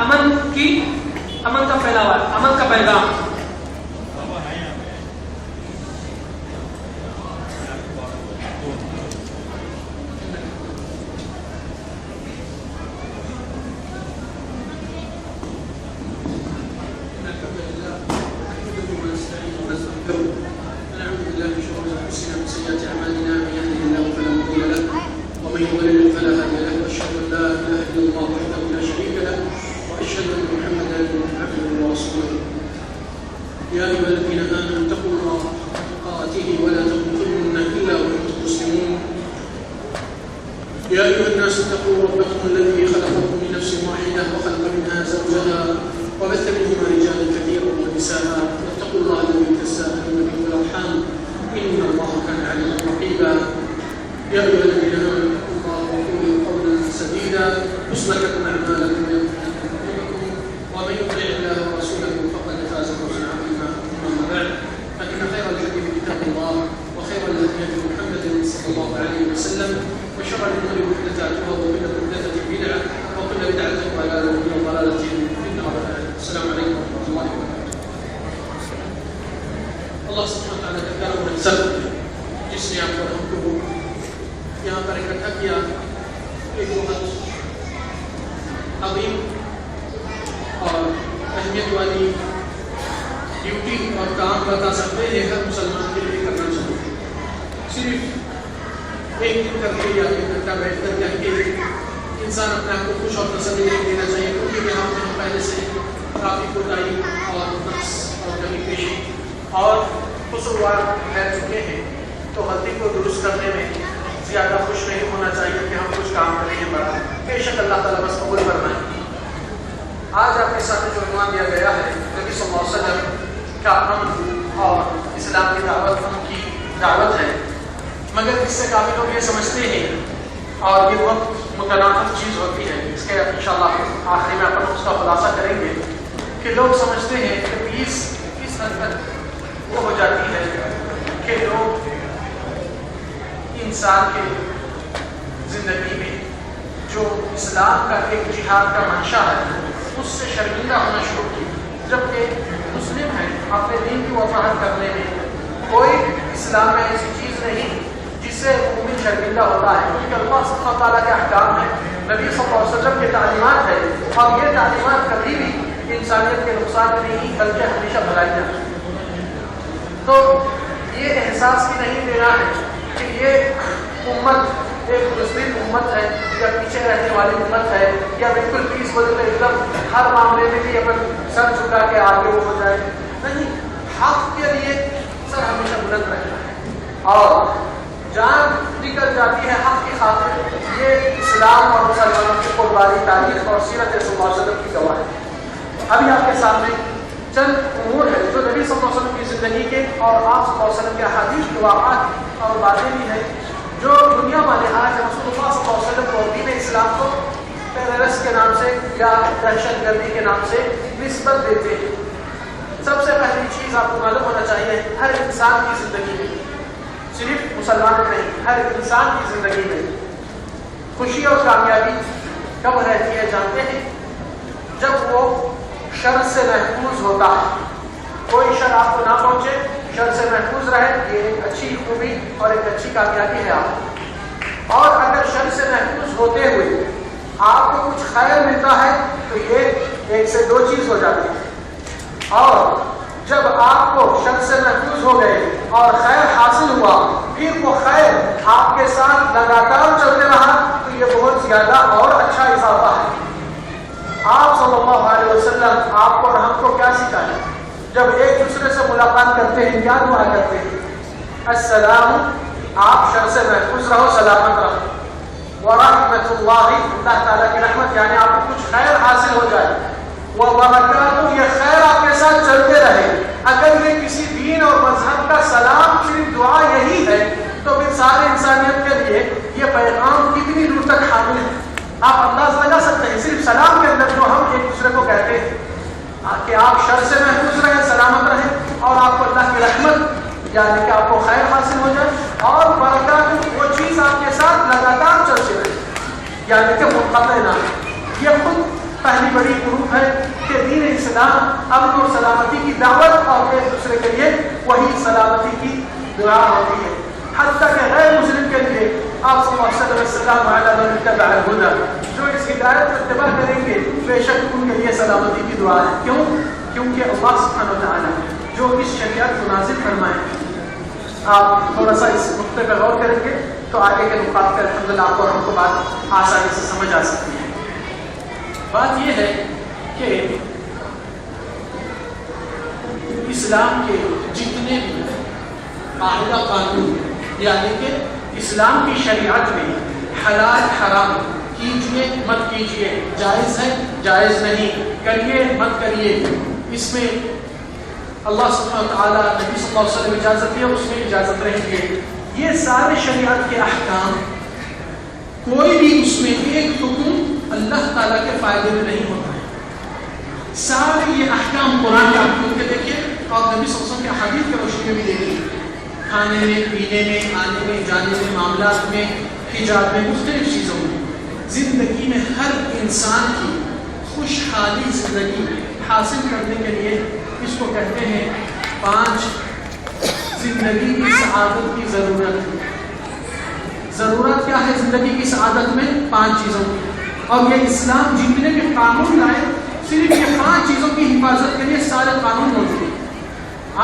امن کا پھیلاوا، امن کا پیغام. يا أيها الذين آمنوا اتقوا الله حق تقاته ولا تموتن إلا وأنتم مسلمون. يا أيها الناس اتقوا ربكم الذي خلقكم من نفس واحدة وخلق منها زوجها وبث منهما رجالا كثيرا ونساء واتقوا الله الذي تساءلون به والأرحام إن الله كان عليكم رقيبا. يا أيها الذين آمنوا اتقوا الله وقولوا قولا سديدا يصلح لكم أعمالكم ويغفر لكم ذنوبكم ومن يطع الله ورسوله فقد فاز فوزا عظيما. أما بعد فإن خير الحديث كتاب الله وخير الهدي هدي محمد صلى الله عليه وسلم وشر الأمور محدثاتها وكل محدثة بدعة وكل بدعة ضلالة وكل ضلالة في النار. السلام عليكم ورحمة الله وبركاته. اللہ سبحانہ وتعالی کا کرم و احسان جس نے آپ کو ہم کو یہاں پر اکٹھا کیا، ایک بہت عظیم اور اہمیت والی ڈیوٹی اور کام بتا سکتے ہیں ہر مسلمان کے لیے کرنا چاہیے. صرف ایک دن کر کے یا ایک گھنٹہ بیٹھ کر کہہ کے انسان اپنے آپ کو خوش اور تسلی نہیں دینا چاہیے، کیونکہ یہاں میں پہلے سے کافی کوتاہی اور نقص اور کمی پیشی اور قصوروار رہ چکے ہیں، تو غلطی کو درست کرنے میں زیادہ خوش نہیں ہونا چاہیے کہ ہم کچھ کام کریں گے بڑا. بے شک اللہ تعالیٰ بس قبول کرنا ہے. آج آپ کے ساتھ جو عنوان دیا گیا ہے نبی صلی اللہ علیہ وسلم کا امن اور اسلام کی دعوت، ہم کی دعوت ہے، مگر اس سے کافی لوگ یہ سمجھتے ہیں اور یہ بہت متناقض چیز ہوتی ہے. اس کے انشاءاللہ آخری میں اپنا اس کا خلاصہ کریں گے کہ لوگ سمجھتے ہیں کہ پیس کس حد تک وہ ہو جاتی ہے کہ لوگ انسان کے زندگی میں جو اسلام کا ایک جہاد کا منشا ہے اس سے شرمندہ ہونا شروع کی، جبکہ مسلم ہیں اپنے دین کی وفاقت کرنے میں کوئی اسلام میں ایسی چیز نہیں جس سے مومن شرمندہ ہوتا ہے، کیونکہ اللہ سبحانہ تعالیٰ کے احکام ہیں، نبی صلی اللہ علیہ وسلم کے تعلیمات ہے، اور یہ تعلیمات کبھی بھی انسانیت کے نقصان میں نہیں بلکہ ہمیشہ بھلائی جاتی ہے. تو یہ احساس بھی نہیں دینا ہے کہ یہ امت ایک مسلم امت ہے یا پیچھے رہنے والی امت ہے یا بالکل پیس بدل ایک دم ہر معاملے میں بھی اپن سر جھکا کے آگے ہو جائے. نہیں، حق کے لیے سر ہمیشہ بلند رہنا ہے اور جان نکل جاتی ہے حق کی خاطر. یہ اسلام اور مسلمانوں کی قربانی تاریخ اور سیرت صلی اللہ علیہ وسلم کی گواہ ہے. ابھی آپ کے سامنے چند امور ہے جو نبی صلی اللہ علیہ وسلم کی زندگی کے اور آپ صلی اللہ علیہ وسلم کے حدیث واقعات اور باتیں بھی ہیں جو دنیا والے آج رسول اللہ صلی اللہ علیہ وسلم کو دین اسلام کو ٹیررسٹ کے نام سے یا دہشت گردی کے نام سے نسبت دیتے ہیں. سب سے پہلی چیز آپ کو معلوم ہونا چاہیے، ہر انسان کی زندگی میں، صرف مسلمان نہیں، ہر انسان کی زندگی میں خوشی اور کامیابی کب رہتی ہے جانتے ہیں؟ جب وہ شر سے محفوظ ہوتا ہے. کوئی شر آپ کو نہ پہنچے، شر سے محفوظ رہے، یہ ایک اچھی خوبی اور ایک اچھی کامیابی ہے آپ. اور اگر شر سے محفوظ ہوتے ہوئے آپ کو کچھ خیر ملتا ہے تو یہ ایک سے دو چیز ہو جاتی ہے. اور جب آپ کو شر سے محفوظ ہو گئے اور خیر حاصل ہوا، پھر وہ خیر آپ کے ساتھ لگاتار چلتے رہا تو یہ بہت زیادہ اور اچھا اضافہ ہے. آپ صلی اللہ علیہ وسلم آپ کو اور ہم کو کیا سکھایا؟ جب ایک دوسرے سے ملاقات کرتے ہیں کیا دعا کرتے ہیں؟ السلام، آپ شر سے محفوظ رہو، سلامت رہو. ورحمۃ اللہ، اللہ تعالیٰ کی رحمت یعنی آپ کو کچھ خیر حاصل ہو جائے. وبرکاتہ، یہ خیر آپ کے ساتھ چلتے رہے. اگر یہ کسی دین اور مذہب کا سلام صرف دعا یہی ہے تو پھر سارے انسانیت کے لیے یہ پیغام کتنی دور تک حامل ہے آپ انداز لگا سکتے ہیں. صرف سلام کے اندر جو ہم ایک دوسرے کو کہتے ہیں کہ آپ شر سے محفوظ رہیں، سلامت رہیں، اور آپ کو اللہ کی رحمت یعنی کہ آپ کو خیر حاصل ہو جائے، اور برکات وہ چیز آپ کے ساتھ لگاتار چلتے رہے یعنی کہ منقطع نہ. یہ خود پہلی بڑی حروف معروف ہے کہ دین اسلام امن اور سلامتی کی دعوت اور ایک دوسرے کے لیے وہی سلامتی کی دعا ہوتی ہے. حتیٰ کہ غیر مسلم کے لیے آپ صلی اللہ علیہ وسلم علی من اتبع الہدی، جو اس ہدایت پر اتباع کریں گے بے شک ان کے لیے سلامتی کی دعا ہے. کیوں؟ کیونکہ اللہ سبحانہ و تعالیٰ جو اس شریعت کو نازل فرمائے، آپ تھوڑا سا اس نقطے پر غور کریں گے تو آگے کے مقابلے الحمدللہ آپ اور ہم کو بات آسانی سے سمجھ آ سکتی ہے. بات یہ ہے کہ اسلام کے جتنے بھی قاعدہ قانون، یعنی کہ اسلام کی شریعت میں حلال حرام، کیجیے مت کیجیے، جائز ہے جائز نہیں، کریے مت کریے، اس میں اللہ سبحانہ وتعالیٰ نبی صلی اللہ علیہ وسلم اجازت ہے، اس میں اجازت رہیں گے. یہ سارے شریعت کے احکام، کوئی بھی اس میں ایک حکم اللہ تعالیٰ کے فائدے میں نہیں ہوتا ہے. سارے یہ احکام قرآن کے آپ کے دیکھیے اور نبی صلی اللہ علیہ وسلم کے حدیث کے روشنی میں بھی دیکھیے. کھانے میں، پینے میں، آنے میں، جانے میں، معاملات میں، حجاب میں، مختلف چیزوں میں، زندگی میں ہر انسان کی خوشحالی زندگی حاصل کرنے کے لیے اس کو کہتے ہیں 5 زندگی کی سعادت کی ضرورت. ضرورت کیا ہے زندگی کی سعادت میں؟ 5 چیزوں کی. اور یہ اسلام جتنے بھی قانون لائے صرف یہ 5 چیزوں کی حفاظت کے لیے سارے قانون موجود ہیں.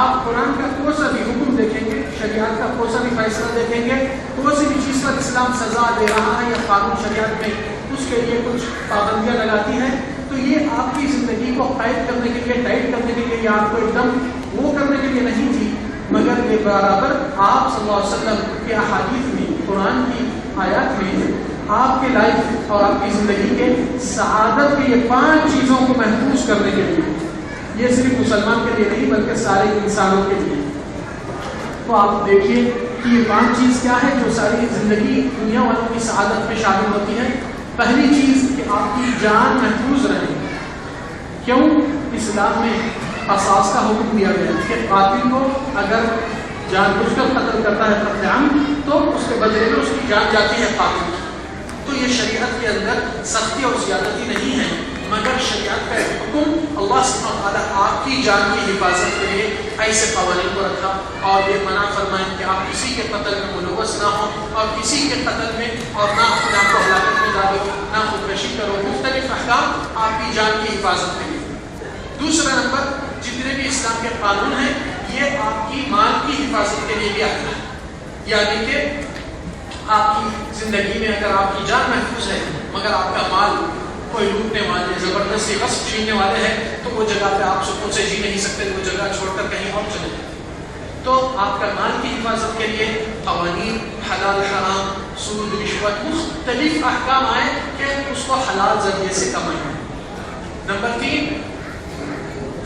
آپ قرآن کا کوئی سا بھی حکم دیکھیں گے، شریعت کا کوئی سا بھی فیصلہ دیکھیں گے، کوئی سی بھی چیز پر اسلام سزا دے رہا ہے یا قانون شریعت میں اس کے لیے کچھ پابندیاں لگاتی ہے، تو یہ آپ کی زندگی کو قید کرنے کے لیے، ٹائٹ کرنے کے لیے، آپ کو ایک دم وہ کرنے کے لیے نہیں تھی، مگر یہ برابر آپ صلی اللہ علیہ وسلم کے احادیث میں، قرآن کی آیات میں آپ کے لائف اور آپ کی زندگی کے سعادت کے یہ 5 چیزوں کو محفوظ کرنے کے لیے. یہ صرف مسلمان کے لیے نہیں بلکہ سارے انسانوں کے لیے. تو آپ دیکھیے کہ یہ 5 چیز کیا ہے جو ساری زندگی دنیا والوں کی سعادت میں شامل ہوتی ہے. پہلی چیز کہ آپ کی جان محفوظ رہے. کیوں؟ اسلام میں قصاص کا حکم دیا گیا کہ قاتل کو اگر جان بوجھ کر قتل کرتا ہے قتل عام تو اس کے بدلے میں اس کی جان جاتی ہے قاتل. تو یہ شریعت کے اندر سختی اور زیادتی نہیں ہے، مگر شریعت کا حکم اللہ سبحانہ وتعالیٰ آپ کی جان کی حفاظت کے لیے ایسے قوانین کو رکھا اور یہ منع فرمائیں کہ آپ کسی کے قتل میں ملوث نہ ہوں اور کسی کے قتل میں اور نہ خود آپ کو ہلاکت میں ڈالو، نہ خودکشی کرو. مختلف احکام آپ کی جان کی حفاظت کے لیے. دوسرا نمبر، جتنے بھی اسلام کے قانون ہیں یہ آپ کی مال کی حفاظت کے لیے بھی آتا ہے. یعنی کہ آپ کی زندگی میں اگر آپ کی جان محفوظ ہے مگر آپ کا مال کوئی لوٹنے والے، زبردستی غصب چھیننے والے ہیں تو وہ جگہ پہ آپ سکون سے جی نہیں سکتے، وہ جگہ چھوڑ کر کہیں اور چلے جائیں. تو آپ کا مال کی حفاظت کے لیے قوانین، حلال حرام، سود رشوت، مختلف احکام آئے کہ اس کو حلال ذریعے سے کمائیں. نمبر 3،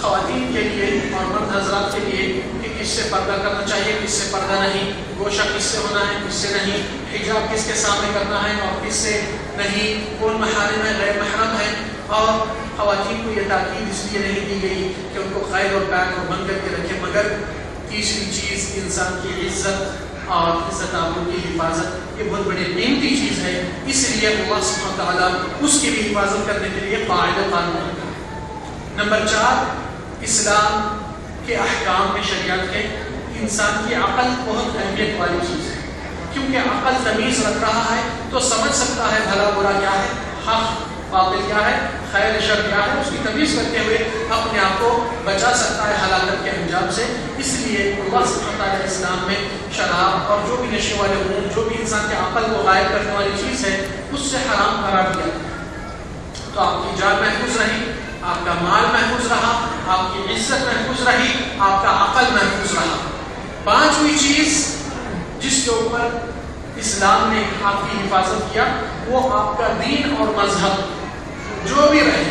خواتین کے لیے اور مرد حضرات کے لیے کہ کس سے پردہ کرنا چاہیے، کس سے پردہ نہیں، گوشہ کس سے ہونا ہے، کس سے نہیں، حجاب کس کے سامنے کرنا ہے اور کس سے نہیں، کون محارم ہے، غیر محرم ہے. اور خواتین کو یہ تاکید اس لیے نہیں دی گئی کہ ان کو قید اور بیان اور بند کر کے رکھے، مگر تیسری چیز انسان کی عزت اور عزت آبرو کی حفاظت، یہ بہت بڑی قیمتی چیز ہے. اس لیے اللہ سبحانہ تعالیٰ اس کی بھی حفاظت کرنے کے لیے قاعدہ قانون. نمبر 4، اسلام کے احکام میں شریعت کے انسان کی عقل بہت اہمیت والی چیز ہے، کیونکہ عقل تمیز رکھ رہا ہے تو سمجھ سکتا ہے بھلا برا کیا ہے، حق باطل کیا ہے، خیر شر کیا ہے، اس کی تمیز کرتے ہوئے اپنے آپ کو بچا سکتا ہے ہلاکت کے انجام سے. اس لیے اللہ سبحانہ تعالیٰ اسلام میں شراب اور جو بھی نشے والے امور، جو بھی انسان کے عقل کو غائب کرنے والی چیز ہے، اس سے حرام قرار دیا. تو آپ کی جان محفوظ رہی، آپ کا مال محفوظ رہا، آپ کی عزت محفوظ رہی، آپ کا عقل محفوظ رہا. 5ویں چیز جس کے اوپر اسلام نے آپ کی حفاظت کیا وہ آپ کا دین اور مذہب جو بھی رہے.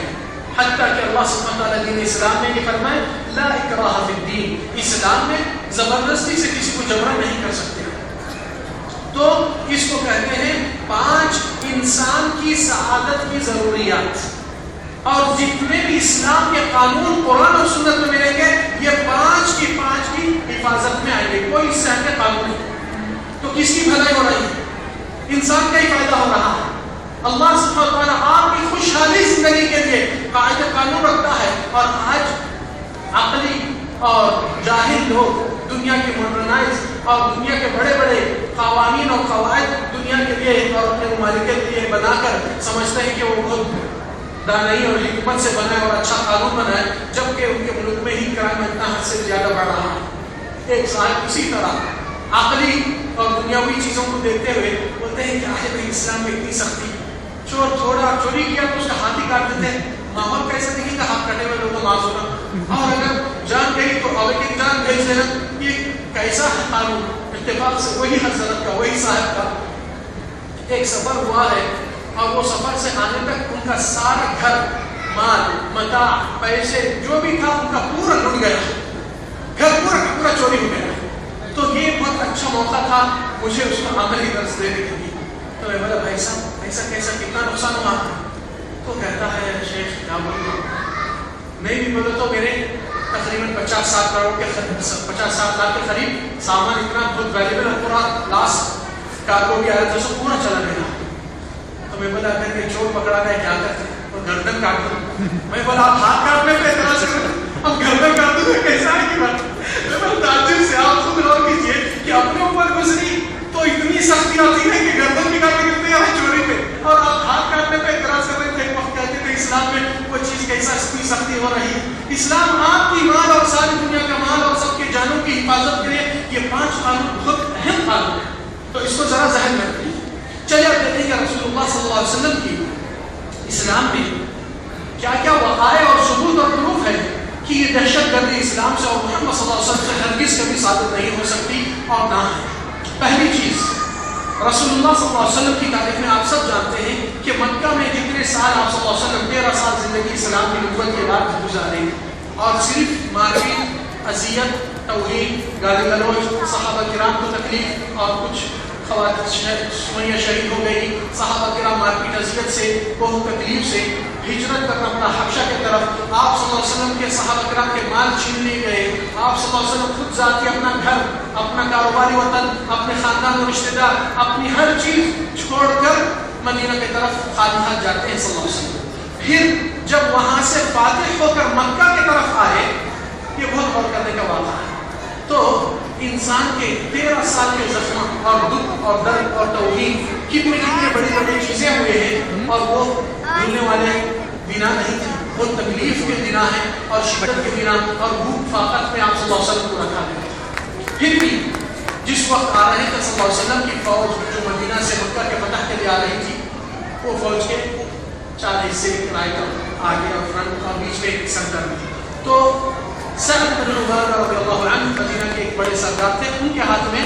حتیٰ کہ اللہ سبحانہ تعالیٰ دین اسلام میں یہ فرمائے لا اکراہ فی الدین، اسلام میں زبردستی سے کسی کو جبرا نہیں کر سکتے. تو اس کو کہتے ہیں 5 انسان کی سعادت کی ضروریات. اور جتنے بھی اسلام کے قانون قرآن اور سنت میں ملیں گے یہ 5 کی حفاظت میں آئیں گے. کوئی اس سے ہٹ کے قانون نہیں. تو کس کی بھلائی ہو رہی ہے؟ انسان کا ہی فائدہ ہو رہا ہے. اللہ سبحانہ وتعالیٰ آپ کی خوشحالی زندگی کے لیے قاعدہ قانون اور آج عقلی اور جاہل لوگ دنیا کے ماڈرنائز اور دنیا کے بڑے بڑے قوانین اور قواعد دنیا کے لیے اور اپنے ممالک کے لیے بنا کر سمجھتے ہیں کہ وہ بہت دانائی اور حکمت سے بنا ہے اور اچھا قانون بنا ہے، جبکہ ان کے ملک میں ہی کرائم اتنا حد سے زیادہ بڑھ رہا ہے۔ ایک صاحب اسی طرح عقلی اور دنیاوی چیزوں کو دیکھتے ہوئے بولتے ہیں کہ آخر میں اسلام میں اتنی سختی، چور تھوڑا چوری کیا تو اس کا ہاتھ ہی کاٹ دیتے ہیں، ماحول کیسے دیکھیں گا ہاتھ کٹے ہوئے لوگوں معاذ ہونا، اور اگر جان گئی تو اب ایک جان بھیج دینا، یہ کیسا ہے قانون؟ اتفاق سے وہی حضرت کا وہی صاحب کا ایک سفر ہوا ہے اور وہ سفر سے آنے تک ان کا سارا گھر مال متاع پیسے جو بھی تھا ان کا پورا لٹ گیا، گھر پورا کا پورا چوری ہو گیا۔ تو یہ بہت اچھا موقع تھا مجھے اس کو عملی درس دینے کے لیے۔ تو میں بولا بھائی صاحب ایسا کیسا کتنا نقصان ہوا؟ تو کہتا ہے شیخ کیا بولوں، میں بھی بولوں تو میرے تقریباً 50-60 کروڑ کے 50-60 لاکھ کے قریب سامان اتنا بہت ویلیبل اور پورا لاسٹ کارگو بھی آیا تھا سب پورا چلا گیا۔ تو میں بولا اگر یہ چور پکڑا گیا کیا کرتے؟ اور گردن کاٹ دوں۔ میں بولا آپ ہاتھ کاٹنے پہ اعتراض کریں، اب گردن کاٹ دوں کیسا ہے کی بات؟ میں بولا تعجب سے آپ خود غور کیجیے کہ اپنے اوپر گزری تو اتنی سختی آتی ہے کہ گردن بھی کاٹنے کے تیار ہے چوری پہ، اور آپ ہاتھ کاٹنے پہ اعتراض کر رہے تھے۔ ایک وقت کہتے تھے اسلام میں وہ چیز کیسا اتنی سختی ہو رہی ہے۔ اسلام آپ کی مال اور ساری دنیا کا مال اور سب کے جانوں کی حفاظت کے لیے یہ 5 قانون بہت اہم قانون ہے، تو اس کو ذرا ذہن میں رکھیے۔ چلیے آپ دیکھیں گے رسول اللہ صلی اللہ علیہ وسلم کی اسلام میں کیا کیا وقائع اور ثبوت اور پروف ہے کہ یہ دہشت گردی اسلام سے اور محمد صلی اللہ علیہ وسلم سے ہرگز کبھی ثابت نہیں ہو سکتی اور نہ ہے۔ پہلی چیز، رسول اللہ صلی اللہ علیہ وسلم کی تاریخ میں آپ سب جانتے ہیں کہ مکہ میں جتنے سال آپ صلی اللہ علیہ وسلم 13 سال زندگی اسلام کی نبوت کے بعد گزارے، اور صرف مارپیٹ، اذیت، توہین، گالی گلوچ، صحابہ کرام کو تکلیف، اور کچھ خواتین سمیہ شہید ہو گئی، صحابہ کرام مارپیٹ اذیت سے بہت تکلیف سے ہجرت کرنا پڑا حبشہ کی طرف، آپ صلی اللہ علیہ وسلم کے صحابہ کرام کے مال چھین لیے گئے، آپ صلی اللہ علیہ وسلم خود ذاتی اپنا گھر، اپنا کاروباری وطن، اپنے خاندان و رشتہ دار، اپنی ہر چیز چھوڑ کر مدینہ کی طرف خالی ہاتھ جاتے ہیں صلی اللہ علیہ وسلم۔ پھر جب وہاں سے فاتح ہو کر مکہ کی طرف آئے، یہ بہت غور کرنے کا واقعہ ہے۔ تو انسان کے 13 سال کے زخم اور دکھ اور درد اور توہین کتنے بڑی بڑی چیزیں ہوئے ہیں، اور وہ بھولنے والے بنا نہیں تھے، وہ تکلیف کے بنا ہے اور شدت کے بنا اور بھوک فاقت میں آپ صلی اللہ علیہ وسلم کو رکھا گیا۔ پھر بھی جس وقت آ رہے تھے صلی اللہ علیہ وسلم کی فوج جو مدینہ سے مکہ کے فتح کے لیے آ رہی تھی، وہ فوج کے 4 حصے رائٹ آگے اور فرنٹ اور بیچ میں ایک سینٹر میں، تو سعد بن عبادہ رضی اللہ عنہ مدینہ کے ایک بڑے سردار تھے، ان کے ہاتھ میں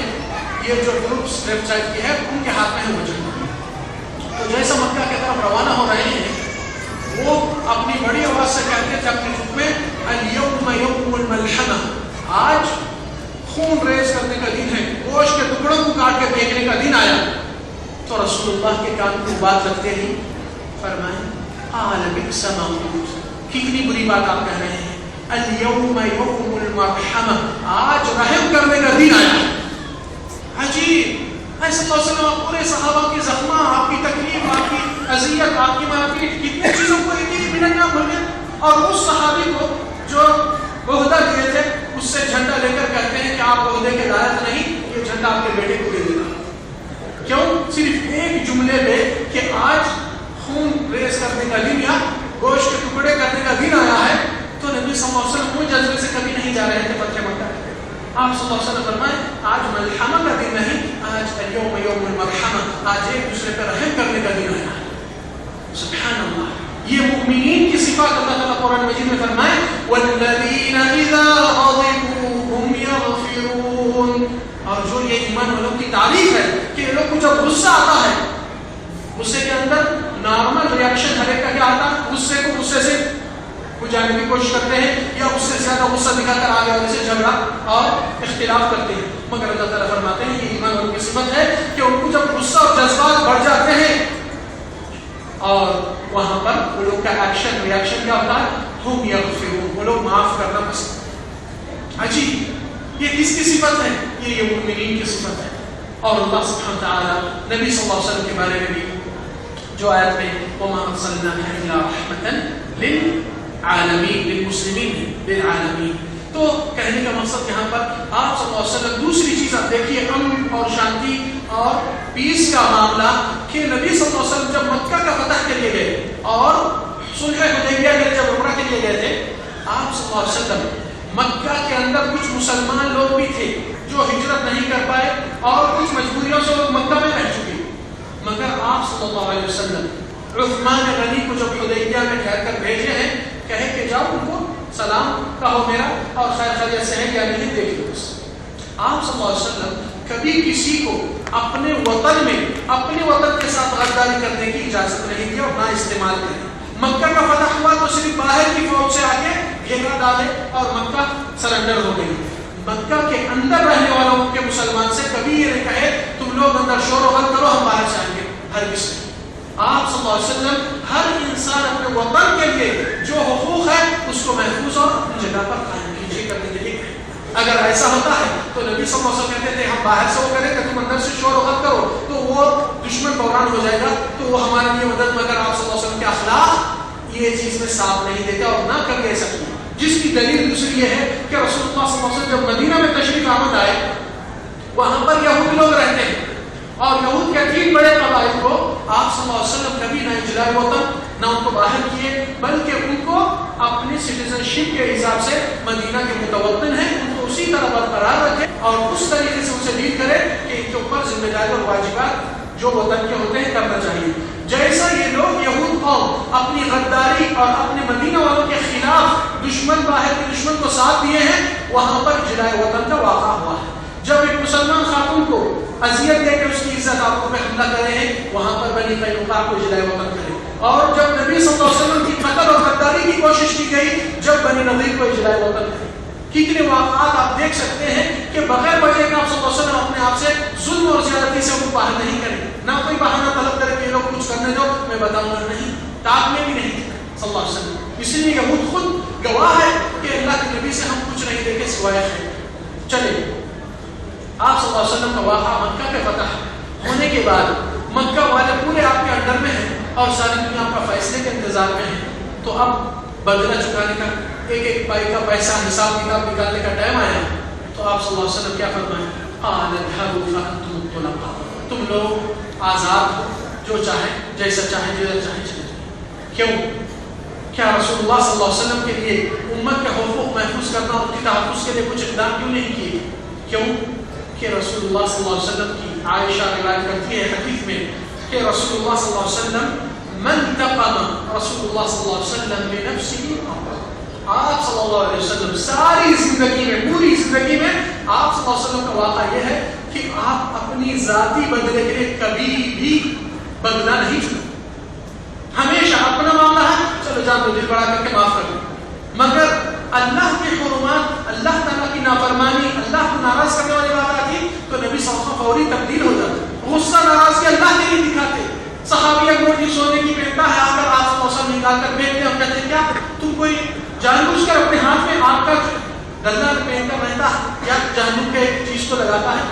یہ جو گروپس لیفٹ سائڈ کی ہے ان کے ہاتھ میں ہے وہ جنگ۔ تو جیسا مکہ کی طرف روانہ ہو رہے ہیں، وہ اپنی بڑی آواز سے کہتے تھے اپنے خود میں الیوم یوم الملحمہ، آج خون ریز کرنے کا دن ہے، گوشت کے ٹکڑوں کو کاٹ کے پھینکنے کا دن آیا۔ تو رسول اللہ کے کان کو بات لگتے ہی فرمائے قال بئس ما قلت، کتنی بری بات آپ کہہ رہے ہیں، الیوم یوم المرحمہ، آج رحم کرنے کا دن آیا۔ عجیب، ایسے تو صلی اللہ پورے صحابہ کی زخمہ، آپ کی تکلیف، آپ کی اذیت، آپ کی مارپیٹ، کتنے چیزوں کو ایک ایک منٹ میں بھول گئے، اور اس صحابی کو جو عہدہ دیے تھے اس سے جھنڈا لے کر کہتے ہیں کہ آپ عہدے کے لائق نہیں، یہ جھنڈا آپ کے بیٹے کو دے دینا۔ کیوں؟ صرف ایک جملے میں کہ آج خون ریز کرنے کا دن یا گوشت کے ٹکڑے کرنے کا دن آیا ہے، تو نبی صلی اللہ علیہ وسلم وہ جذبے سے کبھی نہیں جا رہے تھے فتح مکہ۔ آپ صلی اللہ علیہ وسلم فرمائے آج ملحمہ کا دن نہیں، آج الیوم یوم المرحمہ، آج ایک دوسرے پر رحم کرنے کا دن آیا ہے۔ سبحان اللہ، یہ مؤمنین کی صفات اللہ تعالیٰ قرآن مجید میں فرمائے والذین اذا غضبوا هم یغفرون، اور جو یہ ایمان والوں کی تعریف ہے کہ یہ لوگ کو جب غصہ آتا ہے، غصے کے اندر نارمل ریاکشن ہر ایک کا کیا آتا ہے، غصے کو غصے سے جانے کی کوشش کرتے ہیں یا اس سے زیادہ غصہ دکھا کر آگے والے سے جھگڑا اور اختلاف کرتے ہیں، مگر اللہ تعالیٰ فرماتے ہیں یہ ایمان والوں کی صفت ہے کہ ان کو جب غصہ اور جذبات بڑھ جاتے ہیں اور وہاں پر وہ لوگ کا ایکشن ریاکشن کیا ہوتا ہے، ہم یغفرون، وہ لوگ معاف کرنا پسند۔ عجیب، یہ کس کی صفت ہے؟ یہ مومنین کی صفت ہے۔ اور اللہ سبحانہ تعالیٰ نبی صلی اللہ علیہ وسلم کے بارے میں بھی جو آیت میں وَمَا أَرْسَلْنَاكَ إِلَّا رَحْمَةً عالمین للمسلمین للعالمین. تو کہنے کا مقصد یہاں پر آپ صلی اللہ علیہ وسلم دوسری چیز آپ دیکھیے امن اور شانتی اور پیس کا معاملہ کہ نبی صلی اللہ علیہ وسلم جب مکہ کا فتح کے لیے گئے اور صلح حدیبیہ کے لیے جب عمرہ کے لیے گئے تھے, آپ صلی اللہ علیہ وسلم مکہ کے اندر کچھ مسلمان لوگ بھی تھے جو ہجرت نہیں کر پائے اور کچھ مجبوریوں سے لوگ مکہ میں رہ چکے, مگر آپ صلی اللہ علیہ وسلم عثمان غنی کو جب حدیبیہ میں ٹھہر کر بھیجے ہیں, کہے کہ جاؤ ان کو سلام کہو میرا اور خیر خیریت سے ہے یا نہیں دیکھ لو. آپ صلی اللہ علیہ وسلم کبھی کسی کو اپنے وطن میں اپنے وطن کے ساتھ غداری کرنے کی اجازت نہیں دی اور نہ استعمال کرے. مکہ کا فتح ہوا تو صرف باہر کی فوج سے آگے گھیرا ڈالے اور مکہ سرنڈر ہو گئی. مکہ کے اندر رہنے والوں کے مسلمان سے کبھی یہ نہیں کہے تم لوگ اندر شور و غل کرو ہم باہر سے آئیں گے, ہرگز نہیں. آپ صلی اللہ علیہ وسلم ہر انسان اپنے وطن کے لیے جو حقوق ہے اس کو محفوظ اور اپنی جگہ پر قائم کیجیے کرنے کے لیے. اگر ایسا ہوتا ہے تو نبی صلی اللہ علیہ وسلم کہتے تھے ہم باہر سے وہ کریں کہ تم اندر سے شور و غل کرو تو وہ دشمن بحران ہو جائے گا تو وہ ہمارے لیے مدد, مگر آپ صلی اللہ علیہ وسلم کے اخلاق یہ چیز میں ساتھ نہیں دیتے اور نہ کر دے سکتے. جس کی دلیل دوسری یہ ہے کہ رسول اللہ صلی اللہ علیہ وسلم جب مدینہ میں تشریف آمد آئے وہاں پر یہودی لوگ رہتے ہیں اور یہود کے 3 بڑے قبائل کو آپ صلی اللہ علیہ وسلم کبھی نہ اجلائے وطن نہ ان کو باہر کیے بلکہ ان کو اپنی سٹیزن شپ کے حساب سے مدینہ کے متوطن ہیں ان کو اسی طرح برقرار رکھے اور اس طریقے سے ان سے ڈیل کرے کہ ان کے اوپر ذمہ داری اور واجبات جو وطن کے ہوتے ہیں کرنا چاہیے. جیسا یہ لوگ یہود قوم اپنی غداری اور اپنے مدینہ والوں کے خلاف دشمن باہر کے دشمن کو ساتھ دیے ہیں وہاں پر جلائے وطن کا واقعہ ہوا ہے. جب ایک مسلمان خاتون کو اذیت دے کے اس کی عزت آپ پہ حملہ کرے ہیں وہاں پر بنی قینقاع کو جلائے وطن کرے. اور جب نبی صلی اللہ علیہ وسلم کی قتل اور غداری کی کوشش کی گئی جب بنی نظیر کو جلائے وطن کرے. کتنے واقعات آپ دیکھ سکتے ہیں کہ بغیر وجہ کے آپ صلی اللہ علیہ وسلم اپنے آپ سے ظلم اور زیادتی سے وہ باہر نہیں کریں, نہ کوئی بہانہ طلب کرے کہ یہ لوگ کچھ کرنے دو میں بتاؤں گا, نہیں, تاک میں بھی نہیں صلی اللہ علیہ وسلم. اس لیے یہود خود گواہ ہے کہ اللہ کے نبی سے ہم کچھ نہیں دیکھے سوائے خیر. چلے آپ صلی اللہ علیہ وسلم کا واقعہ مکہ کے فتح ہونے کے بعد مکہ والے پورے آپ کے انڈر میں ہیں اور ساری دنیا آپ کا فیصلے کے انتظار میں ہے. تو اب بدلہ چکانے کا ایک ایک پائی کا پیسہ حساب کتاب نکالنے کا ٹائم آیا تو آپ صلی اللہ علیہ وسلم کیا فرمائیں, قال اذهبوا فانتم الطلقاء, تم لوگ آزاد ہو, جو چاہیں جیسا چاہیں جدھر چاہیں چلے جائیں. کیوں؟ کیا رسول اللہ صلی اللہ علیہ وسلم کے لیے امت کے حقوق محفوظ کرنا اور ان کے تحفظ کے لیے کچھ اقدام کیوں نہیں کیے؟ کیوں کہ رسول اللہ صلی اللہ علیہ وسلم کی عائشہ روایت کرتی ہے حدیث میں کہ رسول اللہ صلی اللہ علیہ وسلم من تقم رسول اللہ صلی اللہ علیہ وسلم بنفسه, آپ صلی اللہ علیہ وسلم ساری زندگی میں پوری زندگی میں آپ صلی اللہ علیہ وسلم کا واقعہ یہ ہے کہ آپ اپنی ذاتی بدلے کے لیے کبھی بھی بدلہ نہیں چکے. ہمیشہ اپنا معاملہ ہے چلو جان دو دل بڑا کر کے معاف کر دو, مگر اللہ کے حرمات اللہ تعالیٰ کی نافرمانی اللہ کو ناراض کرنے والی بات آتی تو نبی صلی اللہ علیہ وسلم فوری تبدیل ہو جاتا, غصہ ناراضگی اللہ کے لیے دکھاتے. صحابیہ موٹی سونے کی پہنتا ہے آ کر آپ صلی اللہ علیہ وسلم نکال کر پھینکتے ہم کہتے ہیں کیا تم کوئی جان بوجھ کر اپنے ہاتھ میں آگ کا گلہ پہن کر رہتا ہے یا جہنم کے چیز کو لگاتا ہے,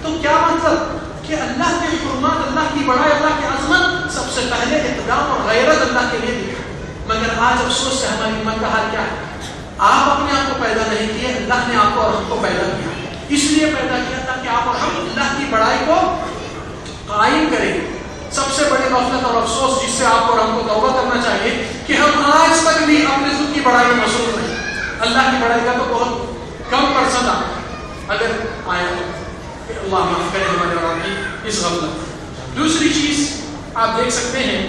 تو کیا مطلب کہ اللہ کے حرمات اللہ کی بڑائی اللہ کی عظمت سب سے پہلے اقدام اور غیرت اللہ کے لیے دکھا. مگر آج افسوس سے ہماری امت کا حال کیا ہے, آپ اپنے آپ کو پیدا نہیں کیے, اللہ نے آپ کو اور ہم کو پیدا کیا, اس لیے پیدا کیا تھا کہ آپ اور ہم اللہ کی بڑائی کو قائم کریں. سب سے بڑی غفلت اور افسوس جس سے آپ اور ہم کو توبہ کرنا چاہیے کہ ہم آج تک بھی اپنے خود کی بڑائی میں مصروف ہیں. اللہ کی بڑائی کا تو بہت کم پرسنٹ اگر آیا کہ اللہ معاف کرے ہمارے اور آپ کی اس غفلت. دوسری چیز آپ دیکھ سکتے ہیں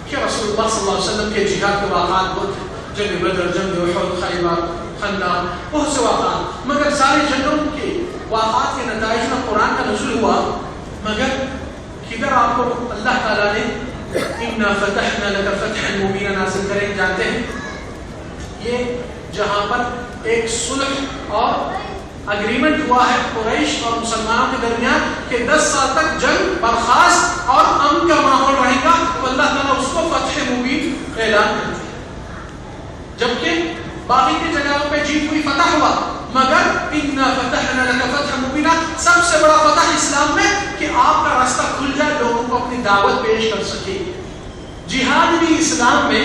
کہ رسول اللہ صلی اللہ علیہ وسلم کے جہاد کے واقعات بہت ہیں, جنگ بدر, جنگ احد, خیبر, خندق, بہت سے واقعات, مگر سارے جنگوں کے واقعات کے نتائج میں قرآن کا نزول ہوا, مگر کدھر آپ کو اللہ تعالیٰ نے اِنَّا فَتَحْنَا لَكَ فَتْحًا مُبِينًا نازل کریں جانتے ہیں؟ یہ جہاں پر ایک صلح اور اگریمنٹ ہوا ہے قریش اور مسلمانوں کے درمیان کہ 10 سال تک جنگ برخاست اور امن کا ماحول رہے گا, تو اللہ تعالیٰ اس کو فتح مبین اعلان کرتے ہیں. جبکہ باقی کی جگہوں پہ جیت ہوئی, فتح ہوا, مگر اِنَّا فَتَحْنَا لَكَ فَتْحًا مُبِينًا سب سے بڑا فتح اسلام میں کہ آپ کا راستہ کھل جائے, لوگوں کو اپنی دعوت پیش کر سکے. جہاد بھی اسلام میں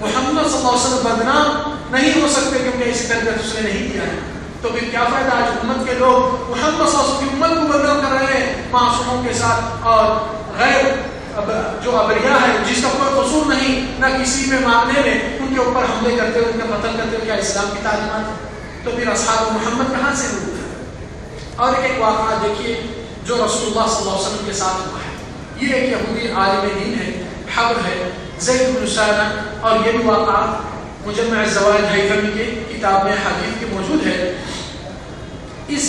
محمد صلی اللہ علیہ وسلم بدنام نہیں ہو سکتے کیونکہ ایسی تربیت اس نے نہیں کیا ہے. تو پھر کیا فائدہ آج امت کے لوگ محمد صلی اللہ علیہ وسلم کی امت کو بدنام کر رہے ہیں معصوموں کے ساتھ, اور غیر جو ابریا ہے جس کا کوئی قصور نہیں نہ کسی میں معاملے میں, ان کے اوپر حملے کرتے ہوئے ان کا قتل کرتے ہوئے. کیا اسلام کی تعلیمات ہے؟ تو پھر اصحاب محمد کہاں سے ہوئے؟ اور ایک واقعہ دیکھیے جو رسول اللہ صلی اللہ علیہ وسلم کے ساتھ ہوا ہے. یہ ایک یہودی عالم دین ہے, حبر ہے, زید بن سالہ, اور یہ بھی واقعہ مجمع الزوائد ہیثمی کے کتاب میں حدیث کے موجود ہے. اس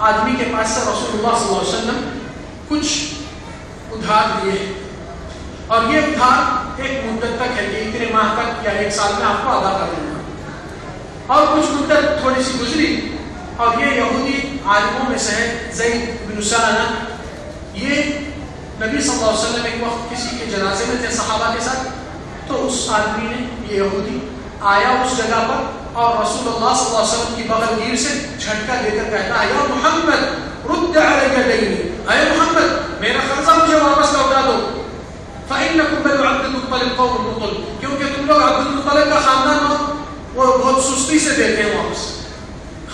آدمی کے پاس سے رسول اللہ صلی اللہ علیہ وسلم کچھ ادھار لیے ہیں, اور یہ ادھار ایک مدت تک ہے کہ اتنے ماہ تک یا ایک سال میں آپ کو ادا کر دوں گا. اور کچھ مدت تھوڑی سی گزری, اور یہ یہودی عالموں میں سے ہے زید بن سالہ. یہ نبی صلی اللہ علیہ وسلم ایک وقت کسی کے جنازے میں تھے صحابہ کے ساتھ, تو اس آدمی نے, یہ یہودی آیا اس جگہ پر اور رسول اللہ صلی اللہ علیہ وسلم کی بغل گیر سے جھٹکا دے کر کہتا ہے, یا محمد رد علی دینی, اے محمد میرا قرضہ مجھے واپس لوٹا دو. فإنکم بنو عبد المطلب قوم مطلب, کیونکہ تم لوگ عبد المطلب کا خاندان ہو, وہ بہت سستی سے دیتے ہیں واپس.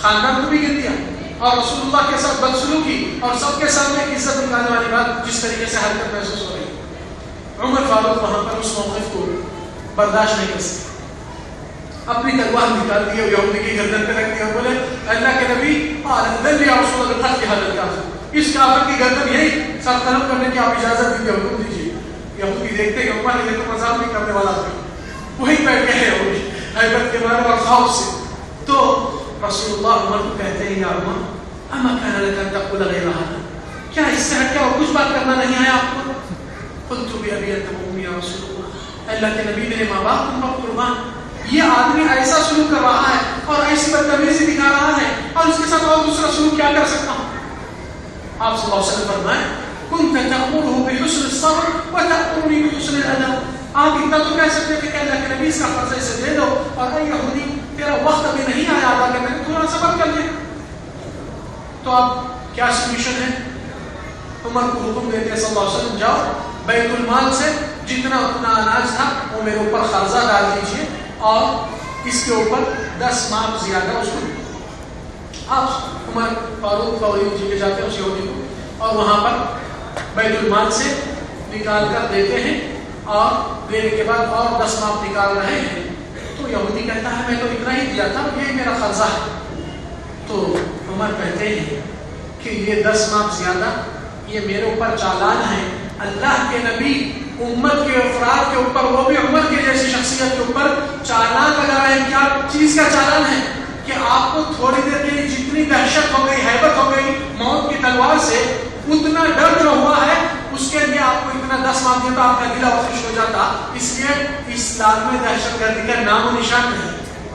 خاندان کو بھی گر دیا اور رسول اللہ کے ساتھ بدسلوکی اور سب کے سامنے عزت نکالنے والی بات جس طریقے سے حرکت محسوس ہو رہی. عمر فاروق وہاں پر اس موقف کو برداشت نہیں کر سکتے, اپنی تلوار نکال دی اور یہودی کی گردن پہ رکھ دیا, بولے اللہ کے نبی یا رسول اللہ کی حالت کا, اس کافر کی گردن یہی سر قلم کرنے کی آپ اجازت دیجیے, حکم دیجیے. یہودی دیکھتے کہ عمر یہ تو مذاق نہیں کرنے والا تھا, وہی بیٹھ گئے یہودی حیبت کے بارے اور خوف سے. تو رسول اللہ عمر کو کہتے ہیں, یا عمر اما کان لک ان تقول غیر هذا, کیا اس سے ہٹ کے اور کچھ بات کرنا نہیں آیا آپ کو؟ قلت بأبي أنت وأمي یا رسول اللہ, اللہ کے نبی میرے ماں باپ تم پر قربان. یہ آدمی ایسا سلوک کر رہا ہے اور ایسی بدتمیزی دکھا رہا ہے, اور اس کے ساتھ اور دوسرا سلوک کیا کر سکتا ہوں؟ آپ صلی اللہ علیہ وسلم فرمائیں, كنت تأمره بحسن الصبر وتأمرني بحسن الأدب. آپ اتنا تو کہہ سکتے تھے کہ اللہ کے نبی اس کا قرضہ اسے دے دو, اور اے یہودی تیرا وقت ابھی نہیں آیا ادا کرنے کا, تھوڑا صبر کر لے. تو اب کیا سولوشن ہے؟ عمر کو حکم دیتے ہیں صلی اللہ علیہ وسلم, جاؤ بیت المال سے جتنا اتنا اناج تھا وہ میرے اوپر قرضہ ڈال دیجیے, اور اس کے اوپر 10 ماہ زیادہ اس کو. آپ عمر فاروق فوری جی کے جاتے ہیں اس یہودی کو, اور وہاں پر بیت المال سے نکال کر دیتے ہیں, اور دینے کے بعد اور 10 ماہ نکال رہے ہیں. تو یہودی کہتا ہے میں تو اتنا ہی دیا تھا, یہ میرا قرضہ ہے. تو عمر کہتے ہیں کہ یہ 10 ماہ زیادہ یہ میرے اوپر چالان ہے. اللہ کے نبی امت کے افراد کے اوپر, وہ بھی عمر کے جیسی شخصیت کے اوپر چالان لگا رہے ہیں. کیا چیز کا چالان ہے؟ کہ آپ کو تھوڑی دیر کے لیے جتنی دہشت ہو گئی, ہیبت ہو گئی موت کی تلوار سے, اتنا ڈر جو ہوا ہے اس کے لیے آپ کو اتنا 10 ماہ دیتا آپ کا دل اور خوش ہو جاتا. اس لیے اسلام میں دہشت گردی کا نام و نشان نہیں.